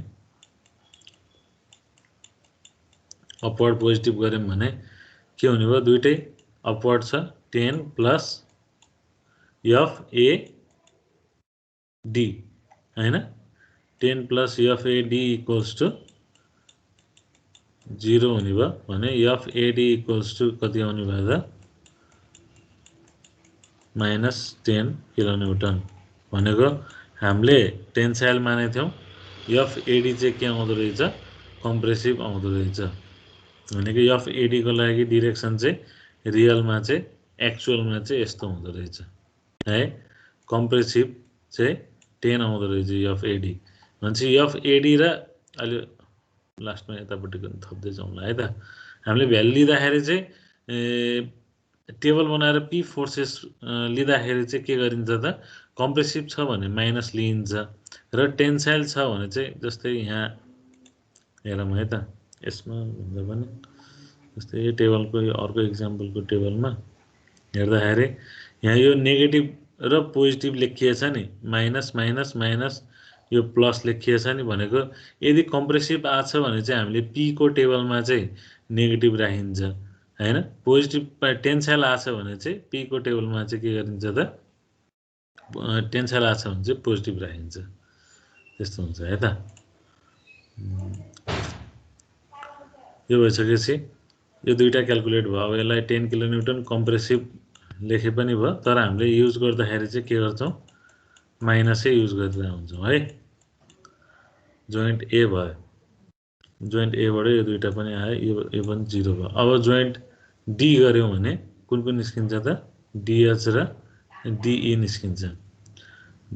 अपवर्ड पोजिटिभ गऱ्यौँ भने के हुने भयो दुईटै अपवर्ड छ 10 प्लस FAD हैन 10 प्लस FAD इक्वल्स टु 0 हुने भयो भने FAD इक्वल्स टु कति आउने भयो त -10 किलोन्युटन भनेको हामीले टेन्साइल मानेको थियौं FAD चाहिँ के आउँदो रहेछ कम्प्रेसिभ आउँदो रहेछ भनेको FAD को लागि डाइरेक्सन चाहिँ रियलमा चाहिँ एक्चुअलमा चाहिँ यस्तो हुँदो रहेछ है कम्प्रेसिभ चाहिँ 10 आउँदो रहेछ FAD भनेपछि FAD र अहिले लास्टमा यतापट्टिको थप्दै जाउँला है त हामीले भ्यालु लिँदाखेरि चाहिँ टेबल बनाएर P फोर्सेस लिँदाखेरि चाहिँ के गरिन्छ त कम्प्रेसिभ छ भने माइनस लिइन्छ र टेन्साइल छ भने चाहिँ जस्तै यहाँ हेरौँ है त यसमा भन्दा पनि जस्तै यो टेबलको यो अर्को एक्जाम्पलको टेबलमा हेर्दाखेरि यहाँ यो नेगेटिभ र पोजिटिभ लेखिएछ नि माइनस माइनस माइनस यो प्लस लेखिएछ नि भनेको यदि कम्प्रेसिभ आछ भने चाहिँ हामीले P को टेबलमा चाहिँ नेगेटिभ राखिन्छ हैन पोजिटिभ टेन्साइल आछ भने चाहिँ P को टेबलमा चाहिँ के गरिन्छ त टेन्साइल आछ भने चाहिँ पोजिटिभ राखिन्छ त्यस्तो हुन्छ है त यो भइसकेपछि यो दुईटा क्याल्कुलेट भयो अब यसलाई 10 किलोन्युटन कम्प्रेसिभ लेखे पनि भयो तर हामीले युज गर्दाखेरि चाहिँ के गर्छौं माइनसै युज गरेर हुन्छौं है जोइन्ट A भयो जोइन्ट A बाट यो दुईटा पनि आयो यो पनि 0 भयो अब जोइन्ट D गर्यौं भने कुन कुन निस्किन्छ त DH र DE निस्किन्छ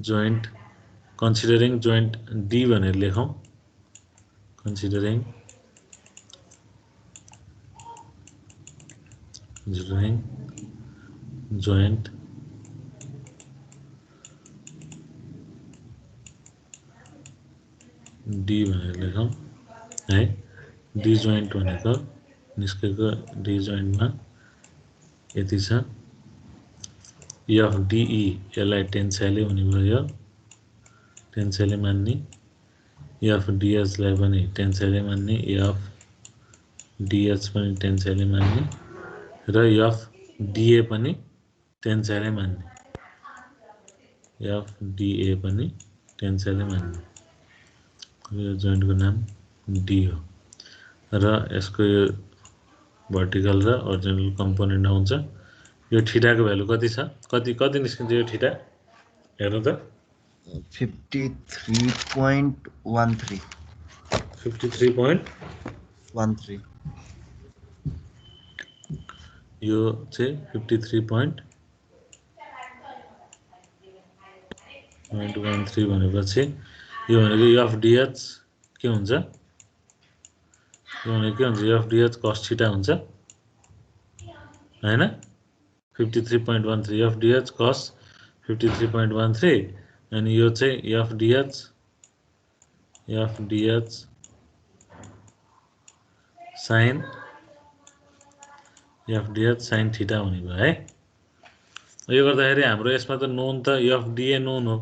जोइन्ट कन्सिडरिङ जोइन्ट D भनेर लेखौं कन्सिडरिङ जोइन्ट D भनेर लेखौं है D जोइन्ट भनेको निस्केको D जोइन्टमा यति छ FDE यसलाई टेन्साइलै हुने भयो टेन्साइलै मान्ने FDH लाई पनि टेन्साइलै मान्ने FDH पनि टेन्साइलै मान्ने र FDA पनि टेन्साइलै मान्ने FDA पनि टेन्साइलै मान्ने यो जोइन्टको नाम D हो र यसको यो भर्टिकल र हरिजोन्टल कम्पोनेन्ट आउँछ यो थीटाको भ्यालु कति छ कति निस्किन्छ यो थीटा हेर्नु त 53.13 53.13 यो चाहिँ 53.13 भनेपछि यो भनेको FDH के हुन्छ यो भनेको के हुन्छ FDH cos थीटा हुन्छ हैन 53.13 FDH cos 53.13 अनि यो चाहिँ FDH sin थीटा हुने भयो है यो गर्दाखेरि हाम्रो यसमा त नोन त FDA नोन हो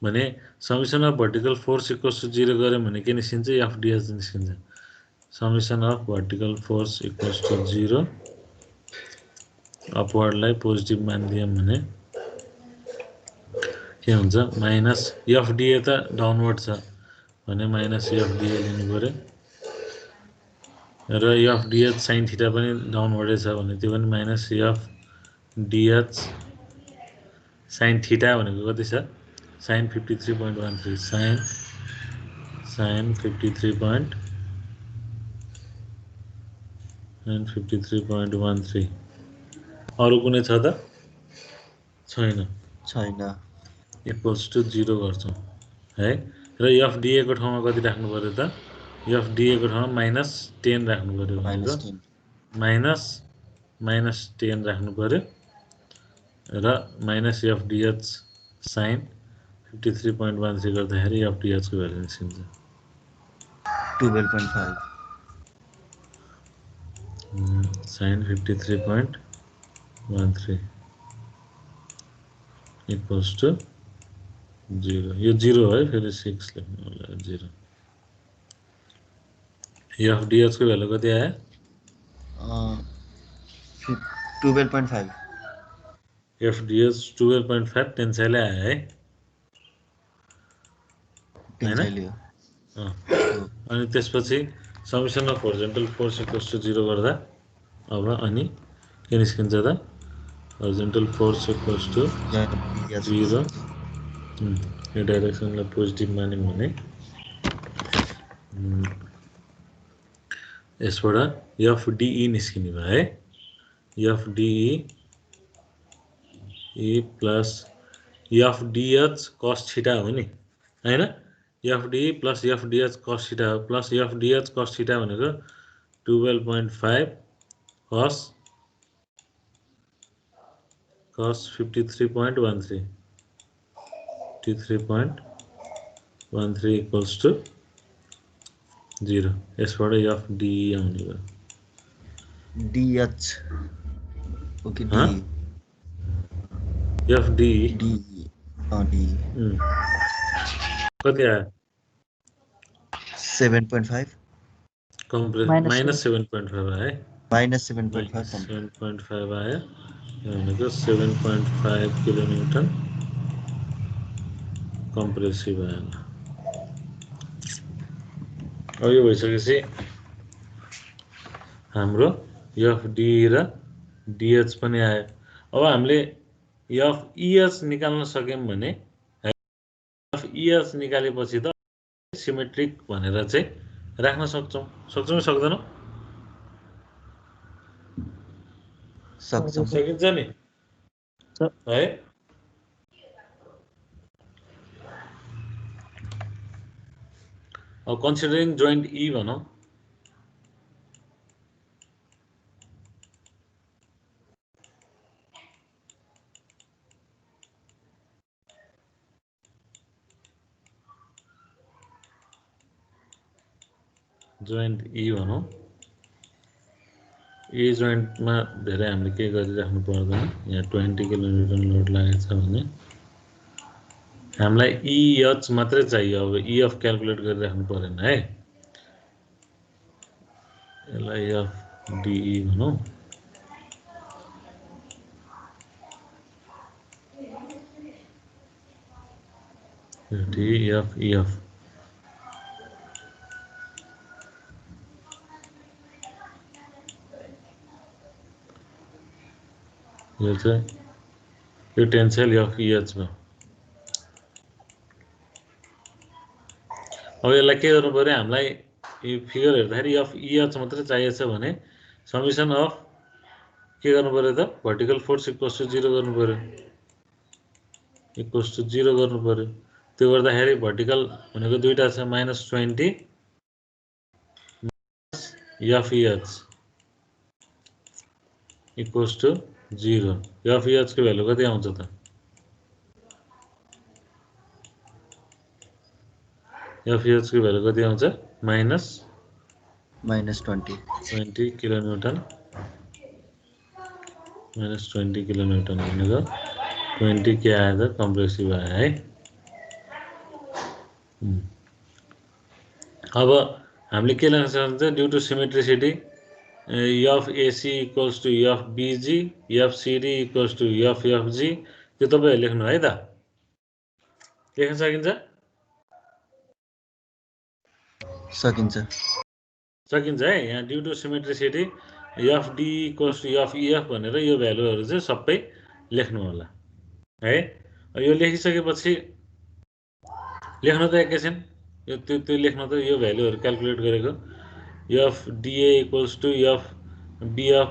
भने summation of vertical force equals to 0 गर्यौं भने के निस्किन्छ FDH निस्किन्छ summation of vertical force equals to 0 अपवर्डलाई पोजिटिभ मान्दियौं भने के हुन्छ माइनस FDA त डाउनवर्ड छ भने माइनस FDA लिनु पर्यो र FDH sin थीटा पनि डाउनवर्डै छ भने त्यो पनि माइनस FDH sin थीटा भनेको कति छ sin 53.13 sin 53.13 अरु कुनै छ त छैन इक्वल्स टु 0 गर्छौं है र FDA को ठाउँमा कति राख्नु पर्यो त FDA को ठाउँमा -10 राख्नु पर्यो भनेको -10 राख्नु पर्यो र माइनस FDH sin 53.13 गर्दाखेरि FDH को भ्यालु निस्किन्छ 12.5 sin 53.13 equals to 0 यो 0 है फेरि 6 लेख्नु होला 0 एफ डिएच को भ्यालु कति आयो 12.5 एफ डिएच 12.5 टेन्साइलै आयो है टेन्साइल हो अँ। अनि त्यसपछि summation of horizontal force equals to 0 गर्दा अब अनि के निस्किन्छ त होरिजोन्टल फोर्स इक्वल्स टु 0 यो डाइरेक्सनलाई पोजिटिभ मान्यौँ भने यसबाट एफडिई निस्किने भयो है एफडिई प्लस एफडिएच कस थीटा हो नि हैन एफडिई प्लस एफडिएच कस थीटा हो प्लस एफडिएच कस थीटा भनेको 12.5 cos 53.13 53.13 इक्वल्स टु 0 यसबाट एफडिई आउने भयो डीएच ओके हाँ? डी एफडिई डी डी कति आयो 7.5 माइनस 7.5 आयो है -7.5 7.5 आयो यो भनेको 7.5 किलोन्युटन कम्प्रेसिभ आयो अब यो भइसकेपछि हाम्रो एफडी र डिएच पनि आयो अब हामीले एफइएच निकाल्न सक्यौँ भने एफइएच निकालेपछि त सिमेट्रिक भनेर चाहिँ राख्न सक्छौँ कि सक्दैनौँ सक्छौँ सकिन्छ नि है अब कन्सिडरिङ जोइन्ट ई भनौँ जोइन्ट ई भनौँ ए जोइन्टमा धेरै हामीले के गरिराख्नु पर्दैन यहाँ 20 किलोन्युटन लोड लागेको छ भने हामीलाई इएच मात्रै चाहियो अब इएफ क्याल्कुलेट गरिराख्नु परेन है यसलाई एफडिई भनौँ डिएफइएफ यो चाहिँ यो टेन्साइल एफइएच भयो अब यसलाई के गर्नु पर्यो हामीलाई यो फिगर हेर्दाखेरि एफइएच मात्रै चाहिएको छ भने समेसन अफ के गर्नु पर्यो त भर्टिकल फोर्स इक्वल्स टु 0 गर्नु पर्यो इक्वल्स टु 0 गर्नु पर्यो त्यो गर्दाखेरि भर्टिकल भनेको दुईटा छ -20 एफइएच इक्वल्स टु 0 एफइएच को भ्यालु कति आउँछ त एफइएच को भ्यालु कति आउँछ -20 किलोन्युटन -20 किलोन्युटन भनेको 20 के आयो त कम्प्रेसिभ आयो है अब हामीले के लेख्न सक्छौँ due to symmetricity FAC equals to FBG FCD equals to FFG त्यो तपाईँहरूले लेख्नु है त लेख्न सकिन्छ है यहाँ due to symmetricity FD equals to FEF भनेर यो भ्यालुहरू चाहिँ सबै लेख्नु होला है यो लेखिसकेपछि लेख्नु त एकैछिन यो त्यो लेख्नु त यो भ्यालुहरू क्याल्कुलेट गरेको FDA equals to FBF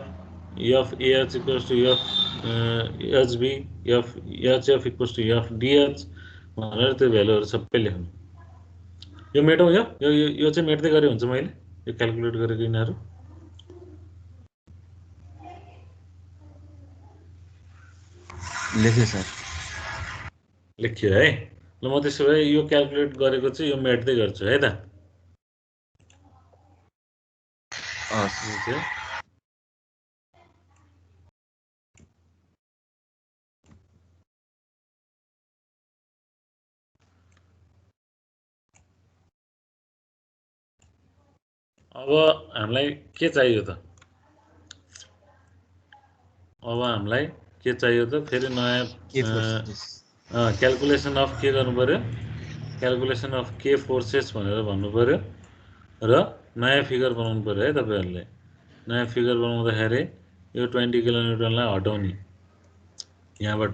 FH equals to FHB FHF equals to FDH भनेर त्यो भ्यालुहरू सबै लेख्नु यो मेटौँ यो चाहिँ मेट्दै गरे हुन्छ मैले यो क्याल्कुलेट गरेको यिनीहरू लेख्यो है ल म त्यसो भए यो क्याल्कुलेट गरेको चाहिँ यो मेट्दै गर्छु है त अब हामीलाई के चाहियो त अब हामीलाई के चाहियो त फेरि नयाँ के फोर्सेस क्याल्कुलेसन अफ के गर्नु पर्यो क्याल्कुलेसन अफ के फोर्सेस भनेर भन्नु पर्यो र नयाँ फिगर बनाउनु पर्यो है तपाईँहरूले नयाँ फिगर बनाउँदाखेरि यो 20 किलोन्युटनलाई हटाउने यहाँबाट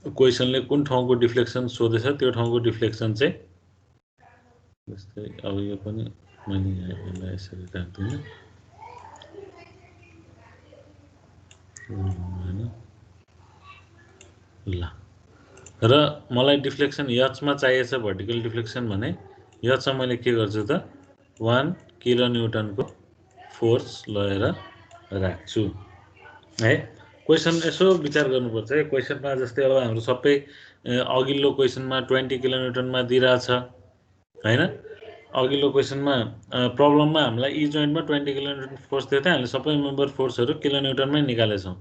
क्वेसनले कुन ठाउँको डिफ्लेक्सन सोधेछ त्यो ठाउँको डिफ्लेक्सन चाहिँ जस्तै अब यो पनि मैले यसलाई यसरी राख्दिनँ हैन ल र मलाई डिफ्लेक्सन यचमा चाहिएछ भर्टिकल डिफ्लेक्सन भने यचमा मैले के गर्छु त 1 किलोन्युटनको फोर्स लगेर राख्छु है क्वेसन यसो विचार गर्नुपर्छ है क्वेसनमा जस्तै अब हाम्रो सबै अघिल्लो क्वेसनमा 20 किलोन्युटनमा दिइरहेछ हैन अघिल्लो क्वेसनमा प्रब्लममा हामीलाई ई जोइन्टमा 20 किलोन्युटन फोर्स दिएको थियो हामीले सबै मेम्बर फोर्सहरू किलोन्युटनमै निकालेछौँ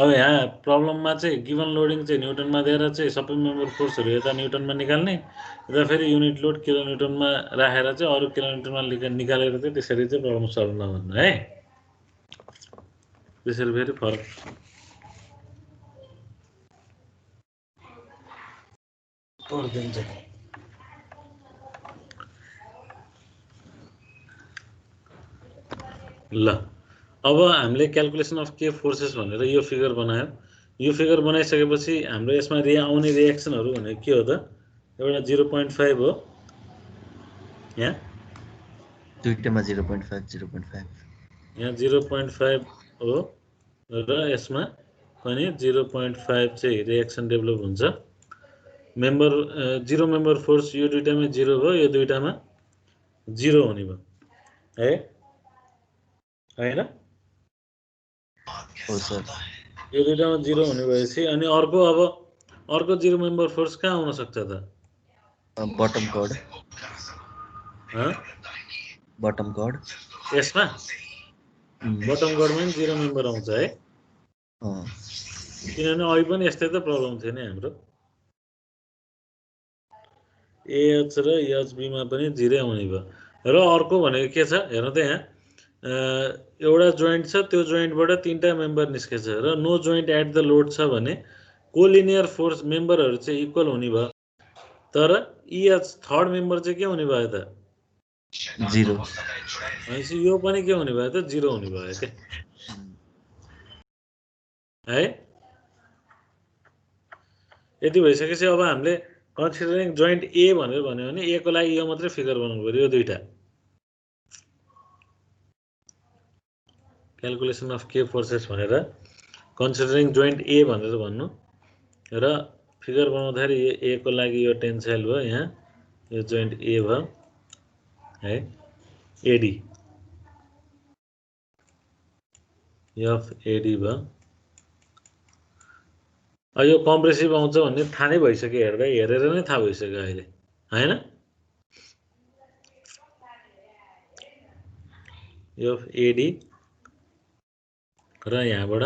अब यहाँ प्रब्लममा चाहिँ गिभन लोडिङ चाहिँ न्युटनमा दिएर चाहिँ सबै मेम्बर फोर्सहरू यता न्युटनमा निकाल्ने यता फेरि युनिट लोड किलोन्युटनमा राखेर चाहिँ अरू किलोन्युटनमा निकालेर चाहिँ त्यसरी चाहिँ प्रब्लम सल्भ नगर्नु है त्यसरी फेरि फरक पर्दिन्छ ल अब हामीले क्याल्कुलेसन अफ के फोर्सेस भनेर यो फिगर बनायो यो फिगर बनाइसकेपछि हाम्रो यसमा आउने रिएक्सनहरू भनेको के हो त एउटा 0.5 हो यहाँ दुईटामा 0.5 0.5 यहाँ 0.5 हो र यसमा पनि 0.5 चाहिँ रिएक्सन डेभलप हुन्छ मेम्बर जीरो मेम्बर फोर्स यो दुईटामा 0 भयो यो दुईटामा 0 हुने भयो है हैन हो सर यो दुईटामा 0 हुने भएपछि अनि अर्को जीरो मेम्बर फोर्स कहाँ आउन सक्छ त बटम कॉर्ड ह बटम कॉर्ड यसमा बटम कॉर्डमा पनि 0 मेम्बर आउँछ है किनभने अघि पनि यस्तै त प्रब्लम थियो नि हाम्रो एएच र एचबीमा पनि 0 आउने भयो र अर्को भनेको के छ हेर्नु त यहाँ एउटा जोइन्ट छ त्यो जोइन्टबाट तीनटा मेम्बर निस्केछ र no joint at the load छ भने कोलिनियर फोर्स मेम्बरहरू चाहिँ इक्वल हुने भयो तर इएच थर्ड मेम्बर चाहिँ के हुने भयो त 0 भनेपछि यो पनि के हुने भयो त 0 हुने भयो के है यति भइसकेपछि अब हामीले कन्सिडरिङ जोइन्ट ए भनेर भन्यो भने ए को लागि यो मात्रै फिगर बनाउनु पर्यो यो दुईटा क्याल्कुलेसन अफ के फोर्सेस भनेर कन्सिडरिङ जोइन्ट ए भनेर भन्नु र फिगर बनाउँदाखेरि यो ए को लागि यो टेन्साइल भयो यहाँ यो जोइन्ट ए भयो है एडी एफ एडी भयो यो कम्प्रेसिभ आउँछ भन्ने थाहा नै भइसक्यो हेरेर नै थाहा भइसक्यो अहिले हैन एफ एडी र यहाँबाट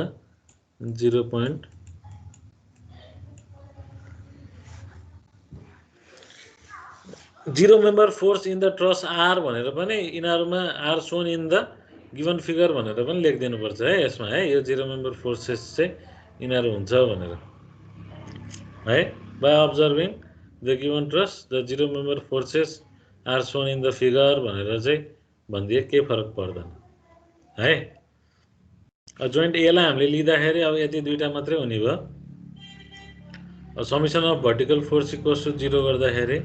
0.0 member force in the truss are भनेर पनि यिनीहरूमा are shown in the given figure भनेर पनि लेखिदिनुपर्छ है यसमा है यो 0 मेम्बर फोर्सेस चाहिँ यिनीहरू हुन्छ भनेर है by observing the given truss the 0 member forces are shown in the figure भनेर चाहिँ भनिदिए केही फरक पर्दैन है जोइन्ट एलाई हामीले लिँदाखेरि अब यति दुईटा मात्रै हुने भयो summation of vertical force equals to 0 गर्दाखेरि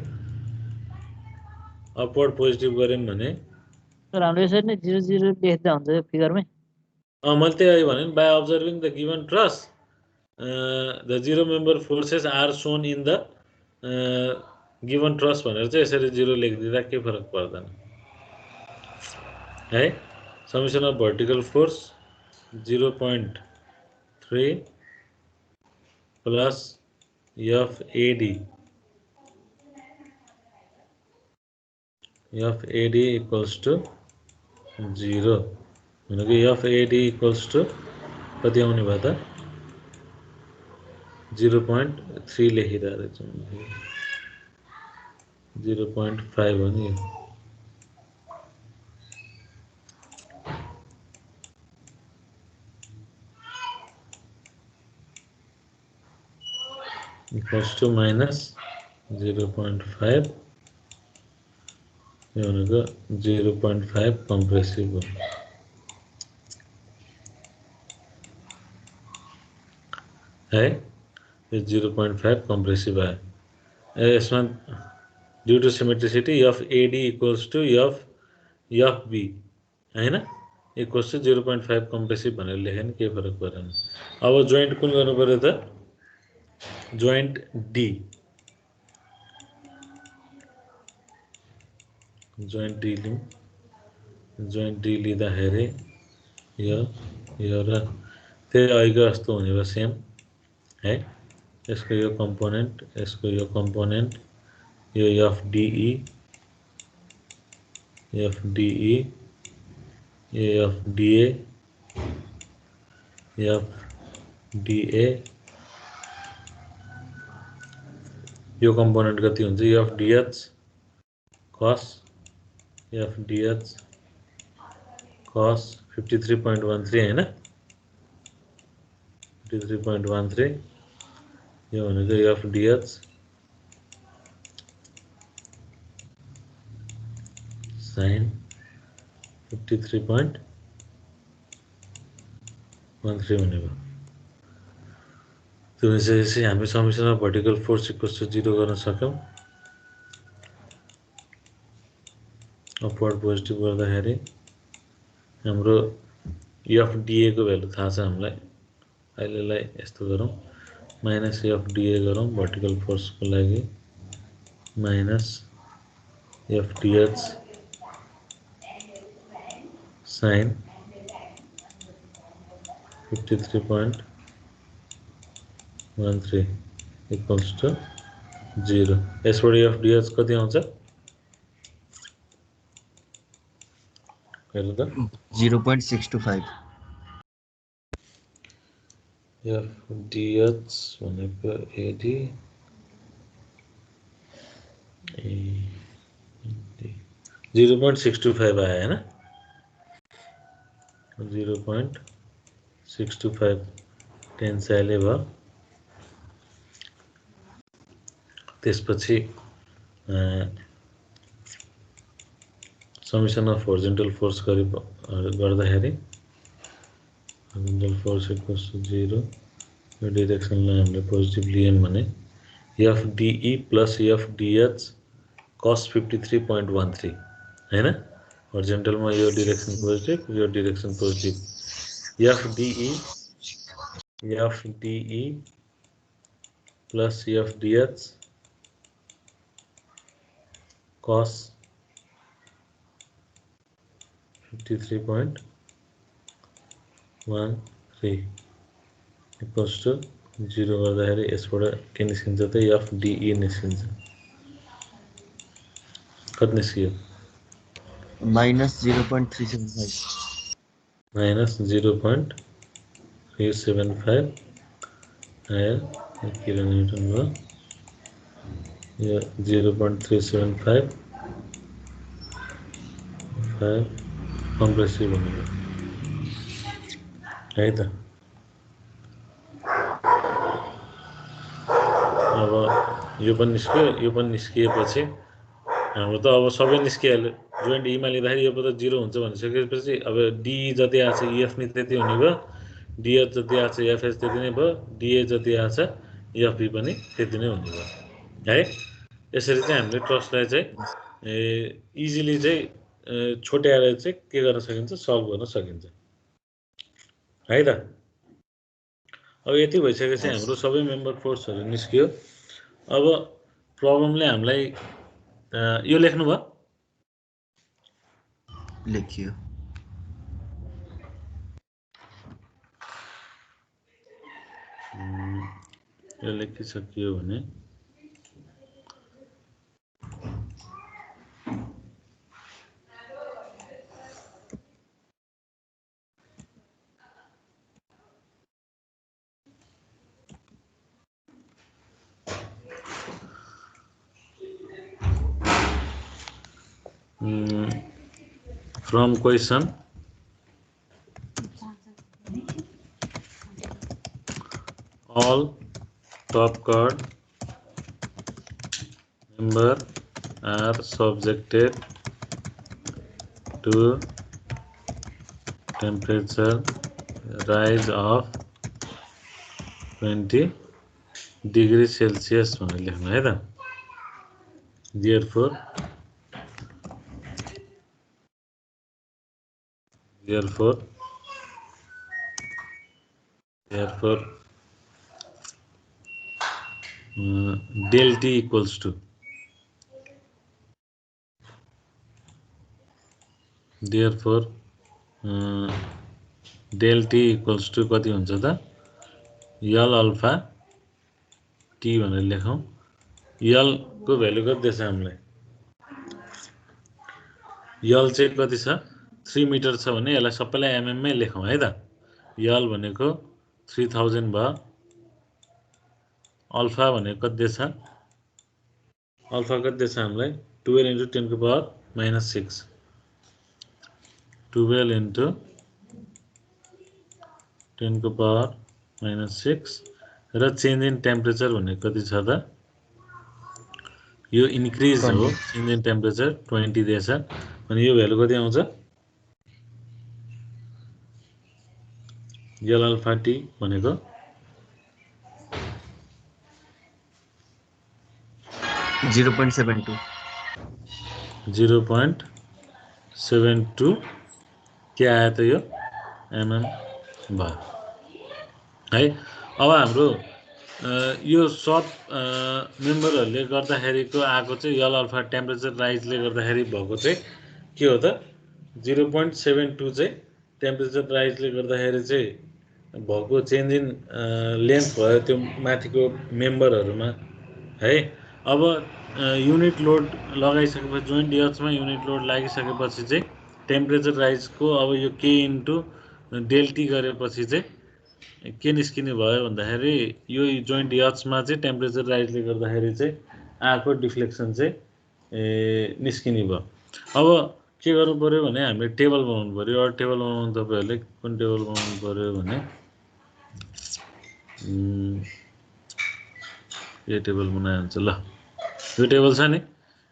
अपवर्ड पोजिटिभ गऱ्यौँ भने सर हाम्रो यसरी नै 0 0 लेख्दा हुन्छ यो फिगरमै मैले त्यही भने by observing the given truss the 0 member forces are shown in the given truss भनेर चाहिँ यसरी 0 लेखिदिँदा के फरक पर्दैन है summation of vertical force 0.3 plus FAD equals to 0 भनेको FAD इक्वल्स टु कति आउने भयो त 0.3 लेखिरहेको रहेछ 0.5 हो नि इक्वल्स टू माइनस 0.5 यो भनेको 0.5 कम्प्रेसिभ हो है यो 0.5 कम्प्रेसिभ आयो यसमा due to symmetricity F AD equals to F FB हैन इक्वल्स टू 0.5 कम्प्रेसिभ भनेर लेखे नि केही फरक परेन अब जोइन्ट कुन गर्नु पर्यो त जोइन्ट डी जोइन्ट डी लिँदाखेरि यो र त्यही अघिको जस्तो हुने भयो सेम है यसको यो कम्पोनेन्ट यसको यो कम्पोनेन्ट यो एफडीई यो एफडीए यो कम्पोनेन्ट कति हुन्छ एफडीएच cos 53.13 हैन 53.13 यो भनेको एफडीएच sin 53.13 हुने भयो त्यो भइसकेपछि हामी समेसनमा भर्टिकल फोर्स इक्वल्स टु 0 गर्न सक्यौं अपवर्ड पोजिटिभ गर्दाखेरि हाम्रो एफडीए को भ्यालु थाहा छ हामीलाई अहिलेलाई यस्तो गरौँ माइनस एफडीए गरौँ भर्टिकल फोर्स को लागि माइनस एफडीएच sin 53.13 इक्वल्स टु 0 यसबाट एफडीएच कति आउँछ हेर्नु त 0.625 एफडीएच भनेको एडी 0.625 आयो हैन 0.625 टेन्साइलले भयो त्यसपछि समेसन अफ होरिजोन्टल फोर्स गर्दाखेरि होरिजोन्टल फोर्स इक्वल्स टु 0 यो डाइरेक्सनलाई हामीले पोजिटिभ लियौं भने एफडीई प्लस एफडीएच cos 53.13 हैन होरिजोन्टलमा यो डाइरेक्सन पोजिटिभ यो direction positive FDE plus FDH cos 53.13 equals to 0 गर्दाखेरि यसबाट के निस्किन्छ त एफडीई निस्किन्छ कति निस्कियो माइनस 0.375 माइनस 0.375 आयो किलो न्यूटन भयो यो 0.375 कम्प्रेसिभ हुने भयो है त अब यो पनि निस्किएपछि हाम्रो त अब सबै निस्किहाल्यो जोइन्ट ईमा लिँदाखेरि यो त 0 हुन्छ भनिसकेपछि अब डी जति आछ ईएफ नि त्यति हुने भयो डीएच जति आछ एफएच त्यति नै भयो डीए जति आछ एफबी पनि त्यति नै हुने भयो है यसरी चाहिँ हामीले ट्रसलाई चाहिँ इजिली चाहिँ छोट्याएर चाहिँ के गर्न सकिन्छ सल्भ गर्न सकिन्छ है त अब यति भइसकेपछि हाम्रो सबै मेम्बर फोर्सहरु निस्कियो अब प्रब्लमले हामीलाई यो लेख्नु भयो लेखियो यो लेखिसकियो भने from question all top card member are subjected to temperature rise of 20 degree Celsius भनेर लेख्नु है त। therefore del T equals to del T equals to कति हुन्छ त L अल्फा T भनेर लेखौं। L को भ्यालु कति छ हामीलाई L चाहिँ कति छ 3 मिटर छ भने यसलाई सबैलाई mm मै लेखौं है त। L भनेको 3000 भयो। अल्फा भनेको कति छ अल्फा कति छ हामीलाई 12 into 10 को पावर -6 12 into 10 को पावर -6 र चेन्ज इन टेम्परेचर भनेको कति छ त यो इन्क्रिज हो चेन्ज इन टेम्परेचर 20 दिएछ अनि यो भ्यालु कति आउँछ L अल्फा T भनेको 0.72 के आयो त यो mm भयो है। अब हाम्रो यो सब मेम्बरहरुले गर्दाखेरिको आको चाहिँ L अल्फा टेम्परेचर राइजले गर्दाखेरि भएको चाहिँ के हो त 0.72 चाहिँ टेम्परेचर राइजले गर्दाखेरि चाहिँ भएको चेन्ज इन लेन्थ भयो त्यो माथिको मेम्बरहरुमा है। अब युनिट लोड लगाइसकेपछि जोइन्ट यर्चमा युनिट लोड लागिसकेपछि चाहिँ टेम्परेचर राइजको अब यो k इन्टु डेल टी गरेपछि चाहिँ के निस्किने भयो भन्दाखेरि यो जोइन्ट यर्चमा चाहिँ टेम्परेचर राइजले गर्दाखेरि चाहिँ आको डिफ्लेक्सन चाहिँ निस्किने भयो। अब के गर्नु पर्यो भने हामीले टेबल बनाउनु पर्यो। अरु टेबल बनाउनु तपाईहरुले कुन टेबल बनाउनु पर्यो भने यो टेबल बनाए हुन्छ ल। यो टेबल छ नि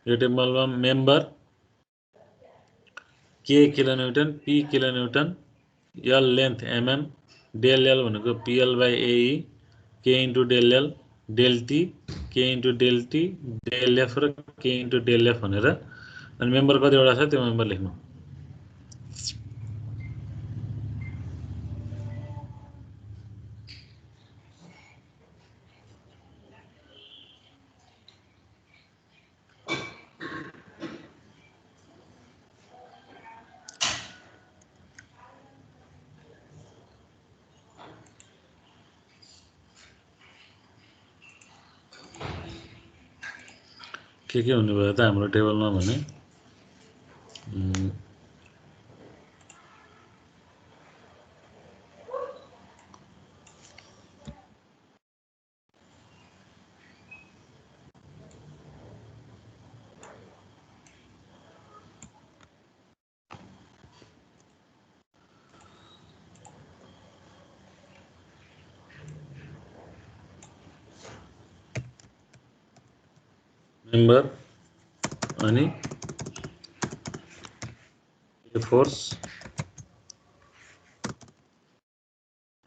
यो टेबलमा member k किलोन्युटन p किलोन्युटन L length mm del L भनेको PL by AE k into del L del T k into del T del F र k into del F भनेर अनि मेम्बर कतिवटा छ त्यो मेम्बर लेख्नु। के हुने भयो त हाम्रो टेबलमा भने मेम्बर अनि फोर्स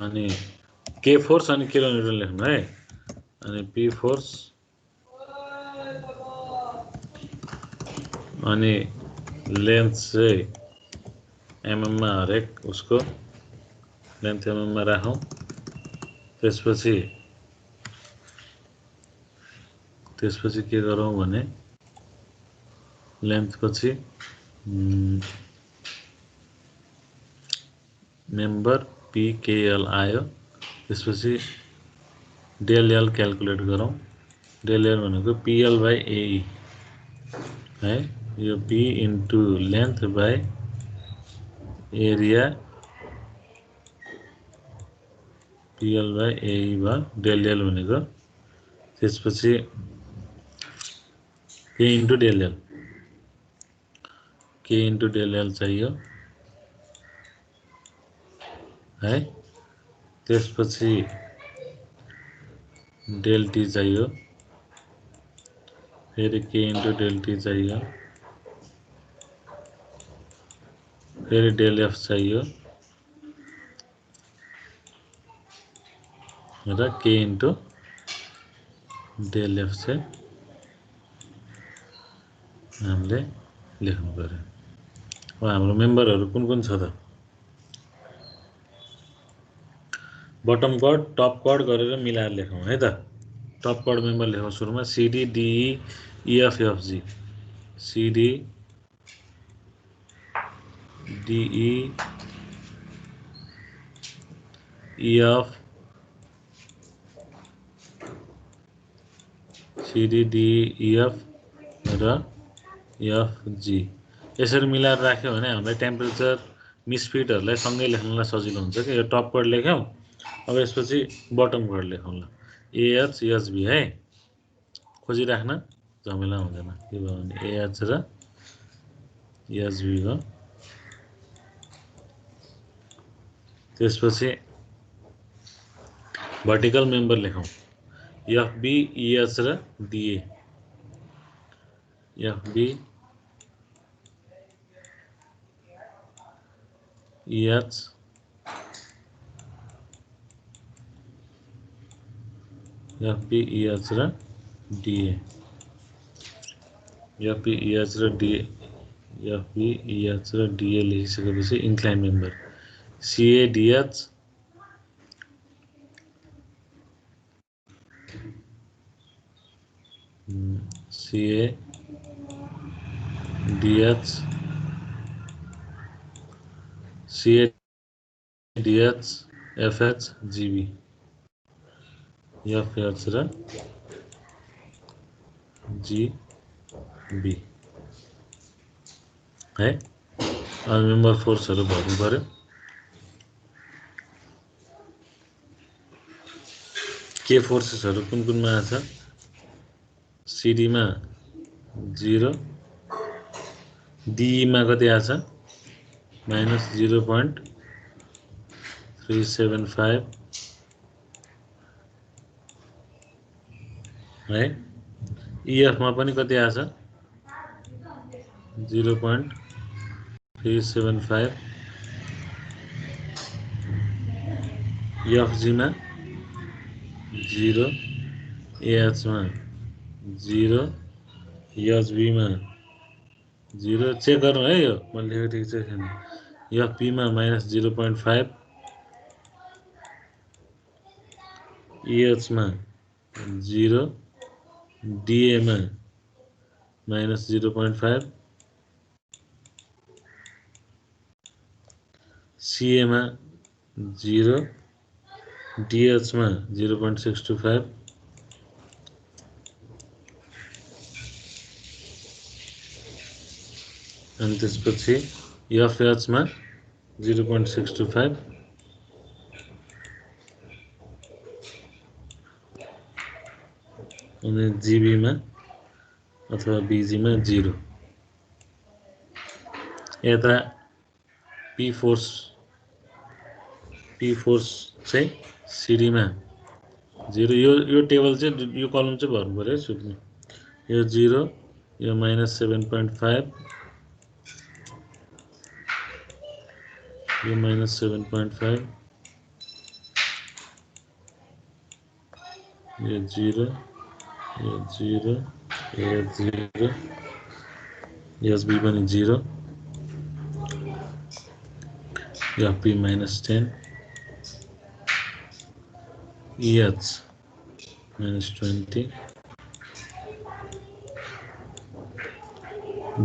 अनि के फोर्स अनि किलोन्युटन लेख्नु है अनि पी फोर्स अनि लेन्थ चाहिँ mm मा हरेक उसको लेन्थ mm मा राखौं। त्यसपछि के गरौँ भने लेन्थ पछि मेम्बर PKL आयो। त्यसपछि del L क्याल्कुलेट गरौँ। del L भनेको PL by AE है यो P into length by area PL by AE भयो del L भनेको। त्यसपछि k इन्टु del L चाहियो है। त्यसपछि del T चाहियो फेरि के इन्टु डेल टी चाहियो, फेरि डेल एफ चाहियो र के इन्टु डेल एफ चाहिँ हामीले लेख्नु पर्यो। अब हाम्रो मेम्बरहरू कुन कुन छ त? बटम कड टप कड गरेर मिलाएर लेखौँ है त। टप कड मेम्बर लेखौँ सुरुमा CD DE EF FG, CD DE EF CD DE EF र एफजी यसरी मिलाएर राख्यो भने हामीलाई टेम्परेचर मिसफिटहरूलाई सँगै लेख्नलाई सजिलो हुन्छ कि। यो टप कड लेख्यौँ, अब यसपछि बटम कड लेखौँ ल, एएच एचबी है, खोजिराख्न झमेला हुँदैन। के भयो भने एएच र एचबी भयो। त्यसपछि भर्टिकल मेम्बर लेखौँ एफबी इएच र डिए, एफबी इएच एफबी इएच र डिए, एफबी इएच र डिए, एफबी इएच र डिए लेखिसकेपछि incline member CADH CADH CADH FH GB, FH र जिबी है। अब मेम्बर फोर्सहरू भर्नु पर्यो। के फोर्सेसहरू कुन कुनमा आछ? सिडीमा 0, डीईमा कति आछ? -0.375 है। इएफमा पनि कति आछ? 0.375, एफजीमा 0, एएचमा 0, एचबीमा 0। चेक गर्नु है, यो मैले लेखेको ठिक छ छैन। एफपीमा -0.5, इएचमा 0, डिएमा -0.5, सिएमा 0, डिएचमा 0.625, अनि त्यसपछि एफएचमा 0.625, अनि जिबीमा अथवा बिजीमा 0। यता पी फोर्स चाहिँ सिडीमा 0। यो टेबल चाहिँ यो कलम चाहिँ भर्नु पर्यो सुत्नु। यो 0, यो -7.5, यो -7.5, यो 0, यो 0, यो 0, एसबी पनि 0, FP -10, EH -20,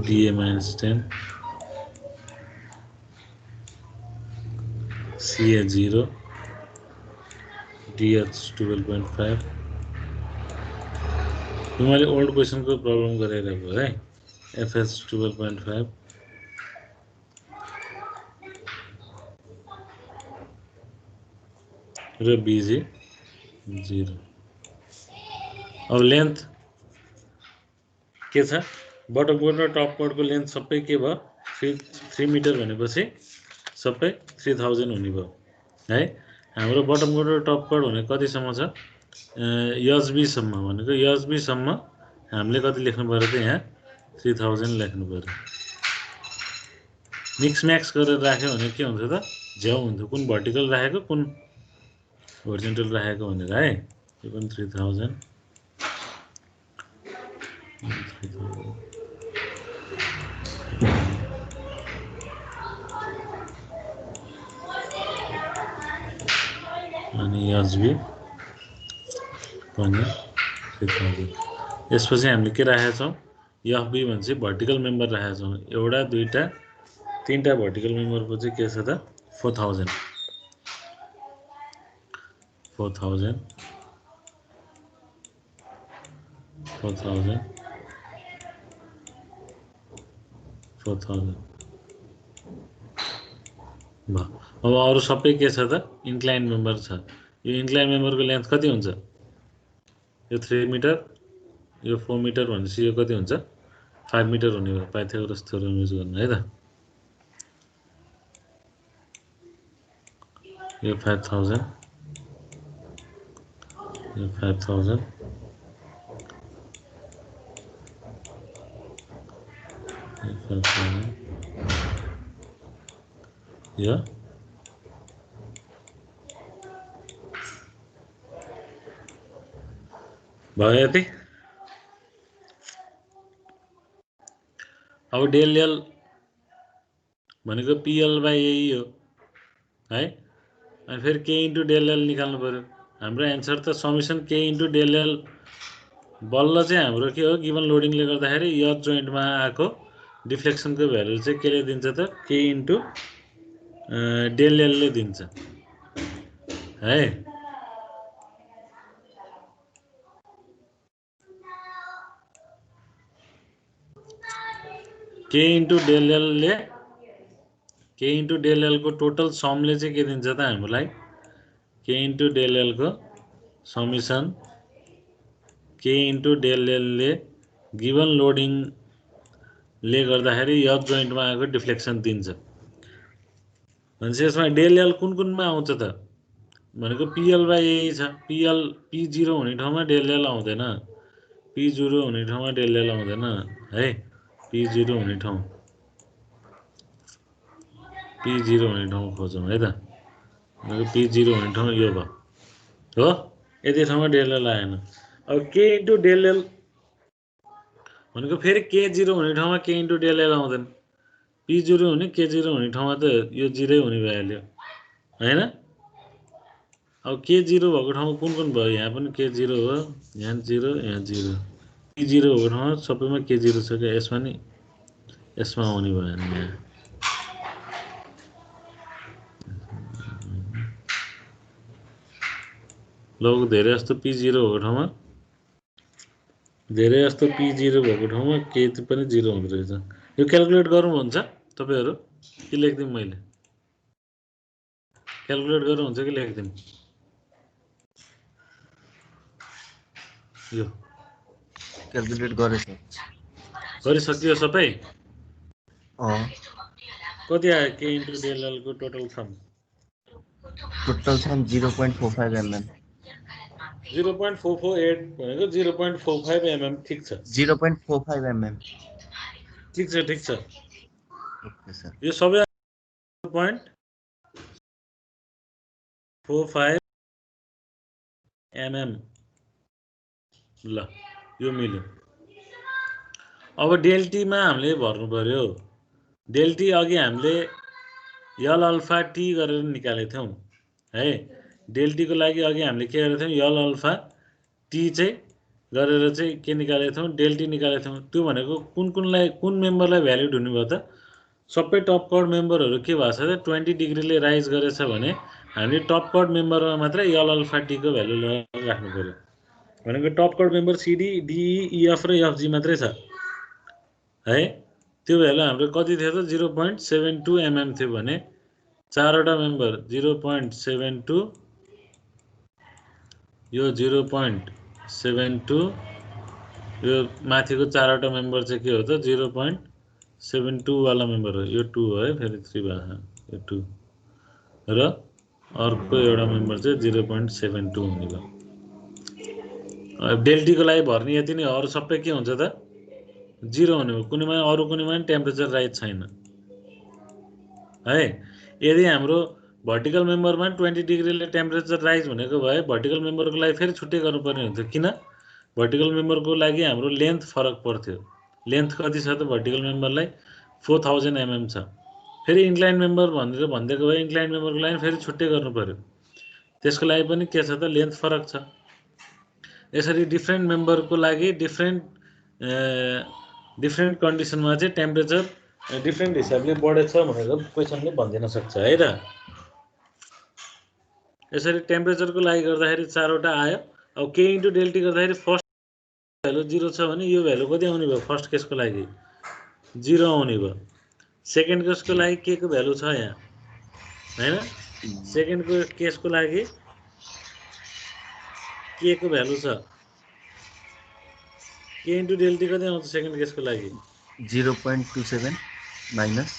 DA -10, CA 0, DH 12.5। मैले ओल्ड क्वेसनको प्रब्लम गरिरहेको है। FH 12.5, र BG 0। अब लेन्थ के छ? बटम कोड र टप कोडको लेन्थ सबै के भयो? 3 मिटर भनेपछि सबै 3000 हुने भयो है। हाम्रो बटम कोड र टप कोड हुने कतिसम्म छ? एचबी सम्म भनेको एचबी सम्म हामीले कति लेख्नु पर्यो त यहाँ 3000 लेख्नु पर्यो मिक्स म्याक्स गरेर राख्यो भने के हुन्छ त झ्याउ हुन्छ कुन भर्टिकल राखेको कुन होरिजेन्टल राखेको भनेर है यो पनि 3000 अनि एचबी पनि 3000 यसपछि हामीले के राखेका छौँ एफबी भनेपछि भर्टिकल मेम्बर राखेका छौँ एउटा दुईटा तीनटा भर्टिकल मेम्बरको चाहिँ के छ त 4000 भयो अब अरू सबै के छ त इन्क्लाइन मेम्बर छ यो इन्क्लाइन मेम्बरको लेन्थ कति हुन्छ यो 3 मिटर यो 4 मिटर भनेपछि यो कति हुन्छ 5 मिटर हुने भयो पाइथागोरस थ्योरम युज गर्नु है त यो 5000 यो 5000 यो 5000 यो भयो यति अब डेल एल भनेको पिएल बाई यही हो है अनि फेरि के इन्टु डेल एल निकाल्नु पर्यो हाम्रो एन्सर त समेसन के इन्टु डेल एल बल्ल चाहिँ हाम्रो के हो गिभन लोडिङले गर्दाखेरि यर्थ जोइन्टमा आएको डिफ्लेक्सनको भ्यालु चाहिँ केले दिन्छ त के इन्टु डेल एलले दिन्छ है के इन्टु डेल एलको टोटल समले चाहिँ के दिन्छ त हामीलाई के इन्टु डेल एलको समेसन के इन्टु डेल एलले गिभन लोडिङले गर्दाखेरि यर्थ जोइन्टमा आएको डिफ्लेक्सन दिन्छ भनेपछि यसमा डेल एल कुन कुनमा आउँछ त भनेको पिएल बाई यही छ पिएल P0 हुने ठाउँमा डेल एल आउँदैन P0 हुने ठाउँमा डेल एल आउँदैन है P0 हुने ठाउँ खोजौँ है त P0 हुने ठाउँ यो भयो हो यति ठाउँमा डेल एल आएन अब के इन्टु डेल एल भनेको फेरि K0 हुने ठाउँमा के इन्टु डेल एल आउँदैन P0 हुने K0 हुने ठाउँमा त यो 0 हुने भइहाल्यो हैन अब K0 भएको ठाउँमा कुन कुन भयो यहाँ पनि K0 हो यहाँ 0 यहाँ 0 P0 भएको ठाउँमा सबैमा K0 छ क्या यसमा नि यसमा आउने भएन यहाँ लग धेरै जस्तो P0 भएको ठाउँमा के पनि 0 हुँदो रहेछ यो क्याल्कुलेट गरौँ भन्छ तपाईहरु कि लेख्दिम मैले क्याल्कुलेट गरौँ हुन्छ कि लेख्दिम यो क्याल्कुलेट गरेछ गरिसकियो सबै कति आयो के इन्टु डेल एल को टोटल सम 0.45 mm 0.448 भनेको 0.45 mm ठीक छ 0.45 mm ठीक छ ओके सर यो सबै 0.45 mm ल यो मिल्यो अब डेल्टी मा हामीले भर्नु पर्यो डेल्टी अघि हामीले यल अल्फा टी गरेर निकालेको थियौं है डेल्टी को लागि अघि हामीले के गरेको थियौं यल अल्फा टी चाहिँ गरेर चाहिँ के निकालेको थियौं डेल्टी निकालेको थियौं त्यो भनेको कुन मेम्बरलाई भ्यालिड हुने भयो त सबै टप कट मेम्बरहरु के भएको छ त 20 डिग्रीले राइज गरेछ भने हामीले टप कट मेम्बरमा मात्र यल अल्फा टी को भ्यालु राख्नु पर्यो भनेको top cut member CD DE EF र एफजी मात्रै छ है त्यो भ्यालु हाम्रो कति थियो त 0.72 mm थियो भने चारवटा मेम्बर 0.72 यो 0.72 यो माथिको चारवटा मेम्बर चाहिँ के हो त 0.72 वाला मेम्बर हो यो 2 हो है फेरि 3 भयो यो 2 र अर्को एउटा मेम्बर चाहिँ 0.72 हुने भयो डेल टी को लागि भर्ने यति नै, अरू सबै के हुन्छ त 0 हुने हो। कुनैमा अरू कुनैमा पनि टेम्परेचर राइज छैन है। यदि हाम्रो भर्टिकल मेम्बरमा 20 डिग्रीले टेम्परेचर राइज भनेको भए भर्टिकल मेम्बरको लागि फेरि छुट्टै गर्नुपर्ने हुन्थ्यो। किन? भर्टिकल मेम्बरको लागि हाम्रो लेन्थ फरक पर्थ्यो। लेन्थ कति छ त भर्टिकल मेम्बरलाई 4000 mm छ। फेरि इन्क्लाइन मेम्बर भनेर भनिदिएको भए इन्क्लाइन मेम्बरको लागि फेरि छुट्टै गर्नु पर्यो। त्यसको लागि पनि के छ त लेन्थ फरक छ। यसरी डिफ्रेन्ट मेम्बरको लागि डिफ्रेन्ट कन्डिसनमा चाहिँ टेम्परेचर डिफ्रेन्ट हिसाबले बढेछ भनेर क्वेसनले भनिदिन सक्छ है त। यसरी टेम्परेचरको लागि गर्दाखेरि 4 वटा आयो। अब के इन्टु डेल टी गर्दाखेरि फर्स्ट भ्यालु 0 छ भने यो भ्यालु कति आउने भयो? फर्स्ट केसको लागि 0 आउने भयो। सेकेन्ड केसको लागि के को भ्यालु छ यहाँ हैन? सेकेन्ड केसको लागि के को भ्यालु छ? के इन्टु डेल टी कति आउँछ सेकेन्ड केसको लागि? 0.27 माइनस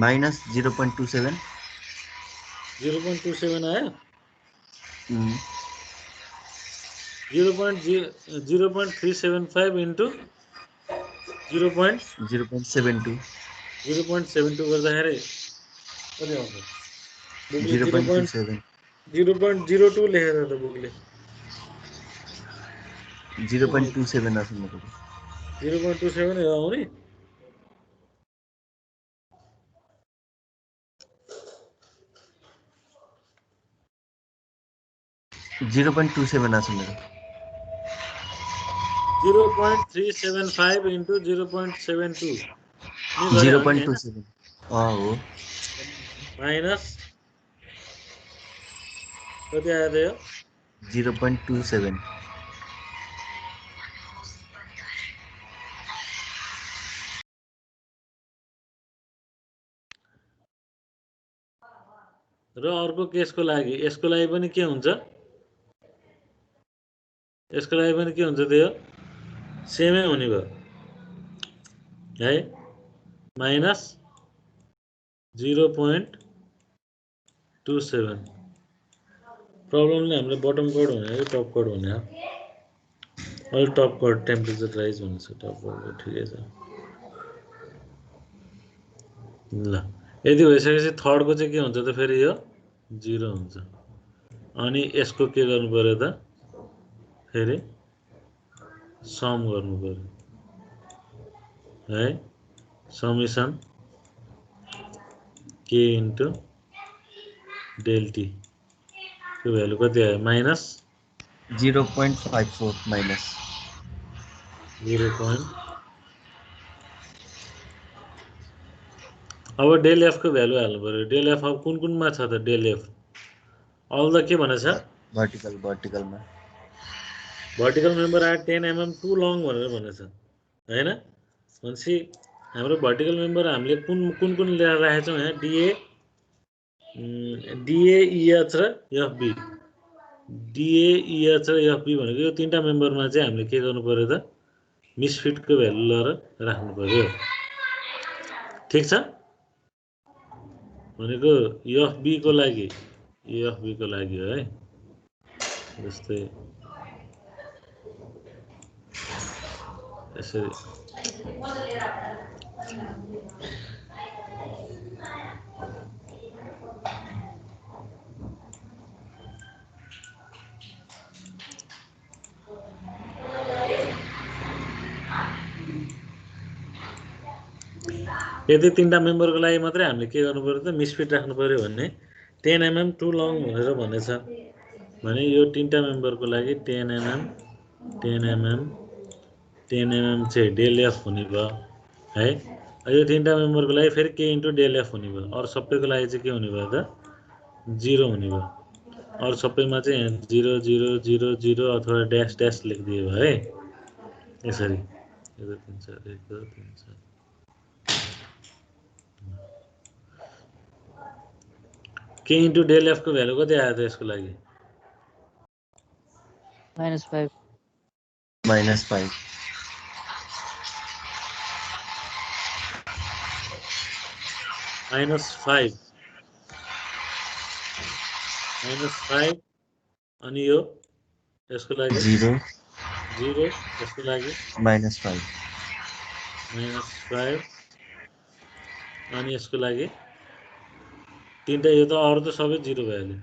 माइनस 0.27 0.27 आयो। 0.375 इन्टु 0.72 गर्दाखेरि कति आउँछ? 0.27 0.02 लेखेर त बुकले 0.27 आउँछ मेरो 0.27 आउने। जीरो 0.375 इन्टु 0.72 0.27 हो माइनस कति आयो त यो? 0.27 र अर्को केसको लागि यसको लागि पनि के हुन्छ? यसको लागि पनि के हुन्छ त यो सेमै हुने भयो है। माइनस 0.27 प्रब्लमले हामीले बटम कोड हुने है टप कोड हुने हो? अहिले टप कोड टेम्परेचर राइज हुन्छ। टप कोड ठिकै छ ल। यदि भइसकेपछि थर्डको चाहिँ के हुन्छ त फेरि यो 0 हुन्छ। अनि यसको के गर्नु पर्यो त फेरि सम गर्नु पर्यो है। समेसन के इन्टु डेल टी को भ्यालु कति आयो? Minus 0.54 minus 0. अब डेल एफ को भ्यालु हाल्नु पर्यो। डेल एफ अब कुन कुनमा छ त? डेल एफ अल द के भनेछ? भर्टिकलमा vertical member are 10 mm too long भनेर भनेछ हैन? भनेपछि हाम्रो भर्टिकल मेम्बर हामीले कुन लिएर राखेका छौँ यहाँ? डिए इएच र एफबी। डिए इएच र एफबी भनेको यो तीनटा मेम्बरमा चाहिँ हामीले के गर्नु पर्यो त? मिसफिटको भ्यालु लिएर राख्नु पर्यो। ठिक छ? भनेको एफबी को लागि हो है। जस्तै यसरी यदि तीनटा मेम्बरको लागि मात्रै हामीले के गर्नु पर्यो त? मिसफिट राख्नु पर्यो भन्ने 10 mm टु लङ भनेर भनेछ भने यो तीनटा मेम्बरको लागि 10 mm चाहिँ डेल एफ हुने भयो है। यो तीनटा मेम्बरको लागि फेरि के इन्टु डेल एफ हुने भयो। अरू सबैको लागि चाहिँ के हुने भयो त? 0 हुने भयो। अरू सबैमा चाहिँ 0 0 0 0 अथवा ड्यास ड्यास लेखिदियो है। यसरी 1 2 3 4 1 2 3 4 के इन्टु डेल एफ को भ्यालु कति आयो त यसको लागि? -5 -5 -5 अनि यो यसको लागि 0 0 यसको लागि -5 -5 अनि यसको लागि तीनटा यो त अरु त सबै 0 भइहाल्यो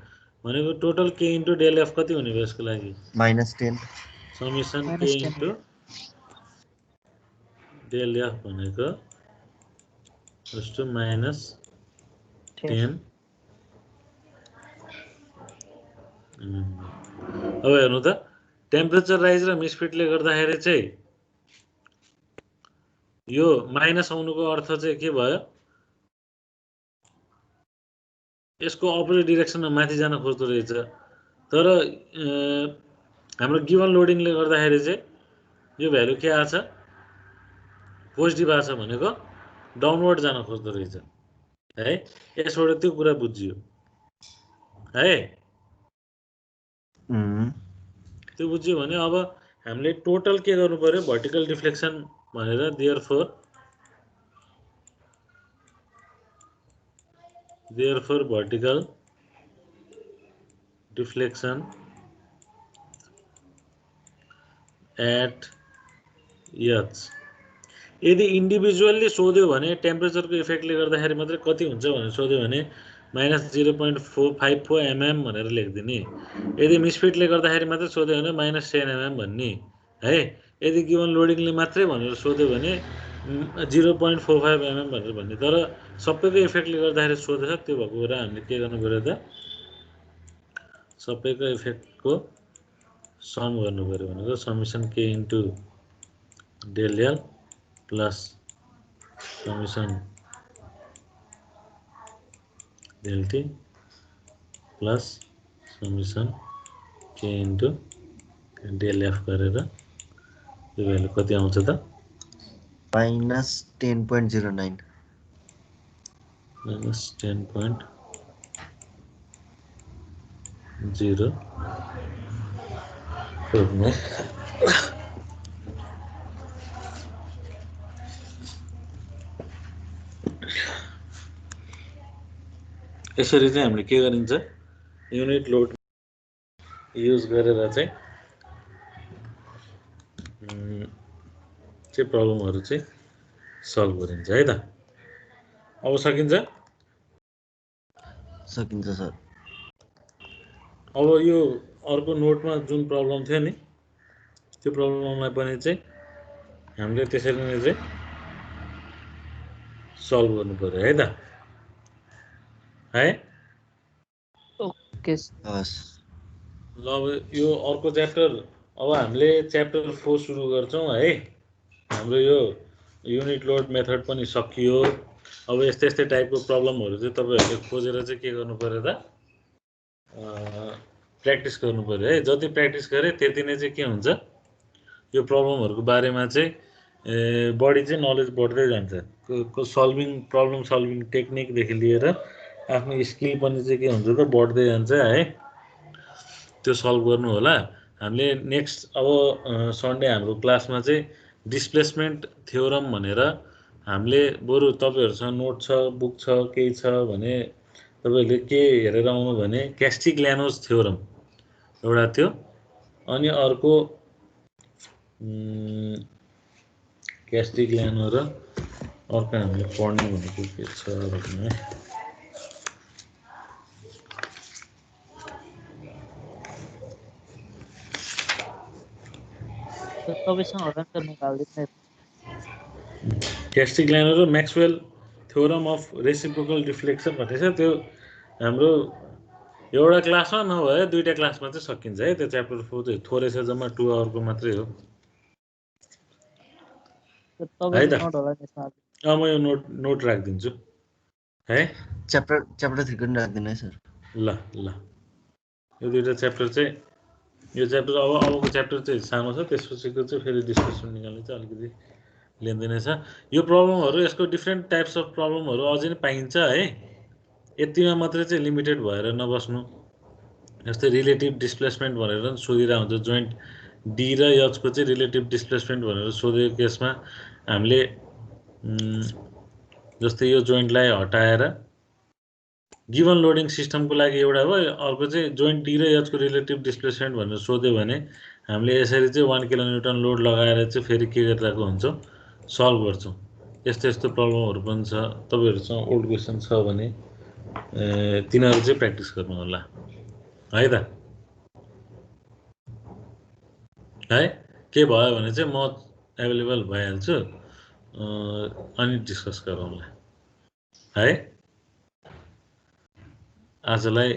भनेको total k into del f कति हुने भयो यसको लागि -10 summation k -10 into del f भनेको जस्तो -10 अब हेर्नु त टेम्परेचर राइज र मिसफिटले गर्दाखेरि चाहिँ यो माइनस आउनुको अर्थ चाहिँ के भयो यसको अपोजिट डिरेक्सनमा माथि जान खोज्दो रहेछ तर हाम्रो गिवन लोडिङले गर्दाखेरि चाहिँ यो भ्यालु के आछ पोजिटिभ आछ भनेको डाउनवर्ड जान खोज्दो रहेछ है यसबाट त्यो कुरा बुझियो है त्यो बुझ्यो भने अब हामीले टोटल के गर्नु पर्यो भर्टिकल डिफ्लेक्सन भनेर therefore vertical deflection at h यदि इन्डिभिजुअली सोध्यो भने टेम्परेचरको इफेक्टले गर्दाखेरि मात्रै कति हुन्छ भनेर सोध्यो भने -0.454 mm भनेर लेखिदिने यदि मिसफिटले गर्दाखेरि मात्रै सोध्यो भने -10 mm भन्ने है यदि गिवन लोडिङले मात्रै भनेर सोध्यो भने 0.45 mm भनेर भन्ने तर सबैको इफेक्टले गर्दाखेरि सोधेछ त्यो भएको कुरा हामीले के गर्नु पर्यो त सबैको इफेक्टको सम गर्नु पर्यो भनेको summation k into del l plus summation del t plus summation k into del f गरेर यो भ्यालु कति आउँछ त -10.09 -10.09 यसरी चाहिँ हामीले के गरिन्छ युनिट लोड युज गरेर चाहिँ प्रब्लमहरु चाहिँ सल्भ गरिन्छ है त अब सकिन्छ सर अब यो अर्को नोटमा जुन प्रब्लम थियो नि त्यो प्रब्लमलाई पनि चाहिँ हामीले त्यसरी नै चाहिँ सल्भ गर्नु पर्यो है त है ओके हस् ल अब यो अर्को च्याप्टर अब हामीले च्याप्टर 4 सुरु गर्छौं है हाम्रो यो युनिट लोड मेथड पनि सकियो अब यस्तै यस्तै टाइपको प्रब्लमहरु चाहिँ तपाईहरुले खोजेर चाहिँ के गर्नु पर्यो त प्र्याक्टिस गर्नु पर्यो है जति प्र्याक्टिस गरे त्यति नै चाहिँ के हुन्छ यो प्रब्लमहरुको बारेमा चाहिँ बढी चाहिँ नलेज बढ्दै जान्छ सल्भिङ प्रब्लम सल्भिङ टेक्निक देखि लिएर आफ्नो स्किल पनि चाहिँ के हुन्छ त बढ्दै जान्छ है त्यो सल्भ गर्नु होला हामीले नेक्स्ट अब सन्डे हाम्रो क्लासमा चाहिँ डिस्प्लेसमेन्ट थ्योरम भनेर हामीले बरु तपाईहरुसँग नोट छ बुक छ केही छ भने तपाईहरुले के हेरेर आउनु भने क्यास्टिग्लियानोस थ्योरम एउटा थियो अनि अर्को क्यास्टिग्लियानो र अर्को हामीले पढ्ने भनेको के छ भने तपाईसँग होला नि त निकाल्दिनु क्यास्टिग्लियानो र Maxwell theorem of reciprocal deflection भन्ने छ त्यो हाम्रो एउटा क्लासमा नभए दुईटा क्लासमा चाहिँ सकिन्छ है त्यो च्याप्टर 4 चाहिँ थोरै छ जम्मा 2 आवरको मात्रै हो है त नोट होला नि सर म यो नोट राखिदिन्छु है च्याप्टर 3 को नि राख्दिनु है सर ल ल यो दुईटा च्याप्टर चाहिँ यो च्याप्टर अबको च्याप्टर चाहिँ सानो छ त्यसपछिको चाहिँ फेरि डिस्कसन निकाल्ने चाहिँ अलिकति लेन्दै छ यो प्रब्लमहरु यसको डिफरेन्ट टाइप्स अफ प्रब्लमहरु अझै नै पाइन्छ है यतिमा मात्रै चाहिँ लिमिटेड भएर नबस्नु जस्तै रिलेटिभ डिस्प्लेसमेन्ट भनेर पनि सोधिरा हुन्छ जोइन्ट डी र एच को चाहिँ रिलेटिभ डिस्प्लेसमेन्ट भनेर सोधेको केसमा हामीले जस्तै यो जोइन्टलाई हटाएर गिभन लोडिङ सिस्टमको लागि एउटा भयो, अर्को चाहिँ जोइन्ट डी र एचको रिलेटिभ डिस्प्लेसमेन्ट भनेर सोध्यो भने हामीले यसरी चाहिँ 1 किलोन्युटन लोड लगाएर चाहिँ फेरि के गरिरहेको हुन्छौँ, सल्भ गर्छौँ। यस्तो यस्तो प्रब्लमहरू पनि छ। तपाईँहरूसँग ओल्ड क्वेसन छ भने तिनीहरू चाहिँ प्र्याक्टिस गर्नु होला है त। है के भयो भने चाहिँ म एभाइलेबल भइहाल्छु, अनि डिस्कस गरौँला है। आजलाई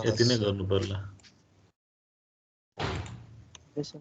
यति नै गर्नु पर्ला। यसो